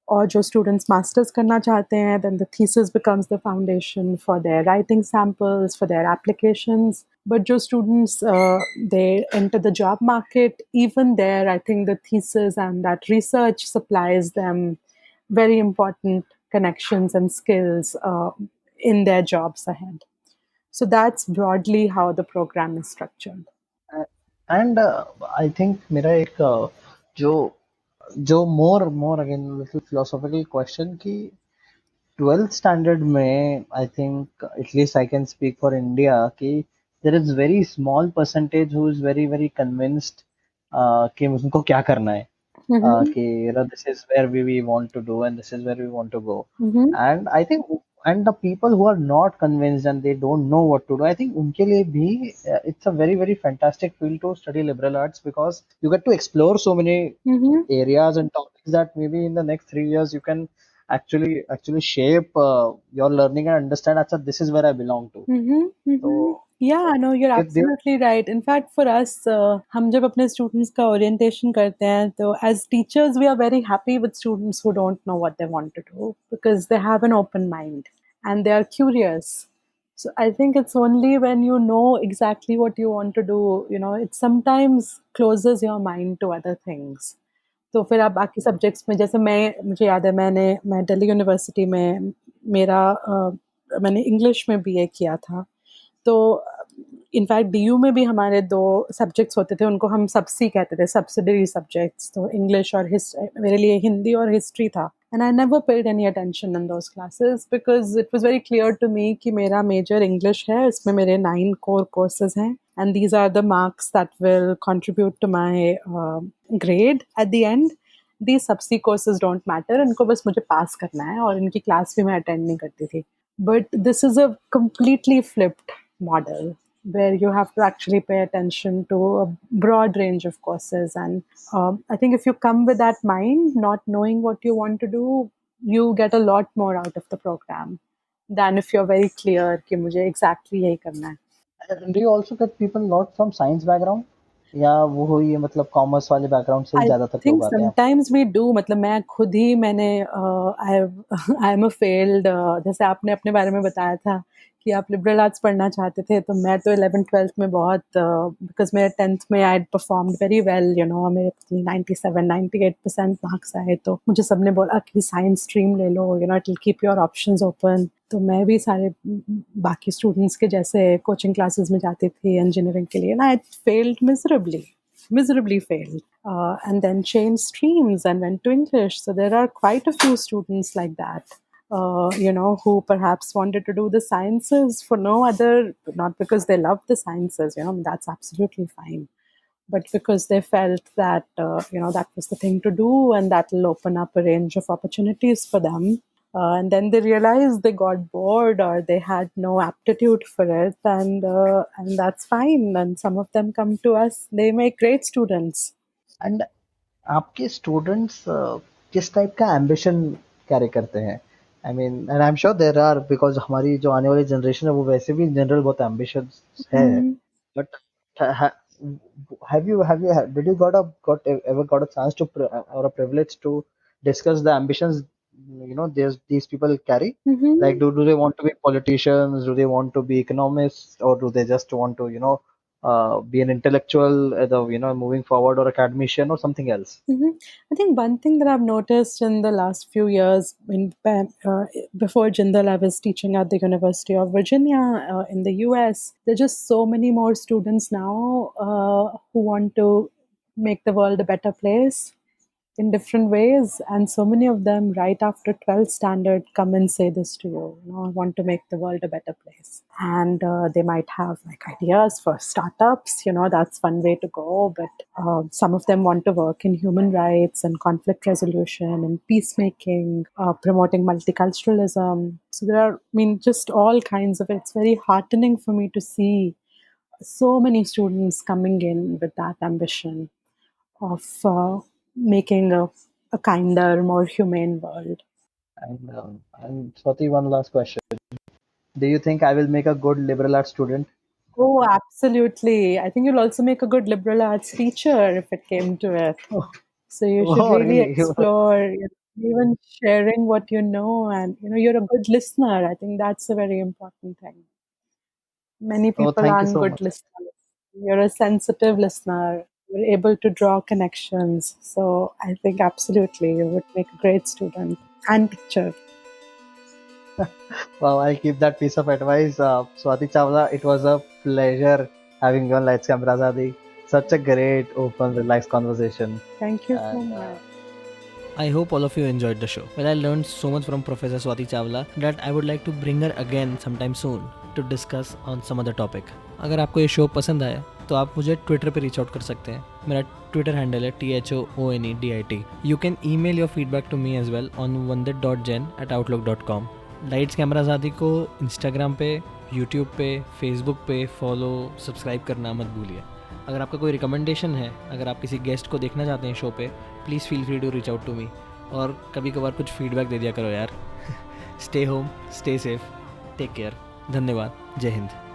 और जो स्टूडेंट्स मास्टर्स करना चाहते हैं, then the thesis becomes the foundation for their writing samples, for their applications. But जो students they enter the job market, even there I think the thesis and that research supplies them very important connections and skills in their jobs ahead. So that's broadly how the program is structured. And I think मेरा एक जो जो more again little philosophical question कि 12th standard में I think at least I can speak for India कि there is very small percentage who is very very convinced कि उनको क्या करना है, कि this is where we want to do and this is where we want to go. And I think and the people who are not convinced and they don't know what to do, I think उनके लिए भी it's a very very fantastic field to study liberal arts, because you get to explore so many areas and topics that maybe in the next 3 years you can actually shape your learning and understand, अच्छा this is where I belong to. So Yeah, no, you're if they absolutely right. In fact, for us, हम जब अपने students का orientation करते हैं, तो as teachers, we are very happy with students who don't know what they want to do, because they have an open mind and they are curious. So I think it's only when you know exactly what you want to do, it sometimes closes your mind to other things. तो फिर आप बाकी subjects में, जैसे मुझे याद है मैं दिल्ली यूनिवर्सिटी में मैंने इंग्लिश में बीए किया था. तो इनफैक्ट डीयू में भी हमारे 2 सब्जेक्ट्स होते थे, उनको हम सबसी कहते थे, सब्सिडरी सब्जेक्ट्स. तो इंग्लिश और हिस्ट्री, मेरे लिए हिंदी और हिस्ट्री था. And I never paid any attention in those classes because it was very clear to me कि मेरा मेजर इंग्लिश है, इसमें मेरे 9 कोर कोर्सेज हैं, and these are the marks that will contribute to my grade at the end. These subsi courses don't matter, इनको बस मुझे पास करना है, और इनकी क्लास भी मैं अटेंड नहीं करती थी. But this is a completely flipped model where you have to actually pay attention to a broad range of courses. And I think if you come with that mind, not knowing what you want to do, you get a lot more out of the program than if you're very clear कि मुझे exactly यही करना है. do you also get people not from science background, या वो ये मतलब commerce वाले बैकग्राउंड से ही ज्यादातर I think लोग आते हैं? sometimes we do. मतलब मैं खुद ही I am a failed, जैसे आपने अपने बारे में बताया था कि आप लिबरल आर्ट्स पढ़ना चाहते थे, तो मैं तो 11th-12th में बहुत, बिकॉज मेरे 10th में आई परफॉर्म्ड वेरी वेल, मेरे 97-98% मार्क्स आए, तो मुझे सबने बोला कि साइंस स्ट्रीम ले लो, it will keep your options open. तो मैं भी सारे बाकी स्टूडेंट्स के जैसे कोचिंग क्लासेस में जाती थी इंजीनियरिंग के लिए, ना I failed miserably failed, and then changed streams and went to English. So there are quite a few students like that, who perhaps wanted to do the sciences for no other, not because they love the sciences, that's absolutely fine. but because they felt that that was the thing to do and that will open up a range of opportunities for them. And then they realized they got bored or they had no aptitude for it, and that's fine. And some of them come to us; they make great students. And आपके students किस type का ambition carry करते हैं? I mean and I am sure there are, because हमारी जो आने वाली generation है वो वैसे भी इन जनरल बहुत एम्बिशियस है, Mm-hmm. But have you did you got ever got a chance to or a privilege to discuss the ambitions these people carry? Mm-hmm. Like, do they want to be politicians? Do they want to be economists? Or do they just want to be an intellectual, moving forward, or academician, or something else? Mhm. I think one thing that I've noticed in the last few years, before Jindal, I was teaching at the University of Virginia in the US. There are just so many more students now who want to make the world a better place in different ways, and so many of them right after 12th standard come and say this to you, I want to make the world a better place. And they might have like ideas for startups, that's one way to go, but some of them want to work in human rights and conflict resolution and peacemaking, promoting multiculturalism. So there are, just all kinds of it. It's very heartening for me to see so many students coming in with that ambition of making a kinder, more humane world. And Swati, one last question. Do you think I will make a good liberal arts student? Oh, absolutely. I think you'll also make a good liberal arts teacher if it came to it. Oh, So you should oh really really? explore, even sharing what you know, and you're a good listener. I think that's a very important thing. Many Oh, people thank you aren't so good much. listeners. You're a sensitive listener. You're able to draw connections. So I think absolutely you would make a great student and teacher. Wow, I'll keep that piece of advice. Swati Chawla, it was a pleasure having you on Lights Camera Zadi. Such a great, open, relaxed conversation. Thank you so And much. I hope all of you enjoyed the show. Well, I learned so much from Professor Swati Chawla that I would like to bring her again sometime soon to discuss on some other topic. अगर आपको ये show पसंद आया तो आप मुझे Twitter पे reach out कर सकते हैं. मेरा ट्विटर हैंडल है THOONEDIT. You can email your feedback to me as well on vandit.jen@outlook.com. Lights camera आज़ादी को इंस्टाग्राम पे, यूट्यूब पे, फेसबुक पे फॉलो, सब्सक्राइब करना मत भूलिए. अगर आपका कोई रिकमेंडेशन है, अगर आप किसी गेस्ट को देखना चाहते हैं शो पे, please feel free to reach out to me. और कभी कभार कुछ फीडबैक दे दिया करो यार. Stay home, stay safe, take care. धन्यवाद. जय हिंद.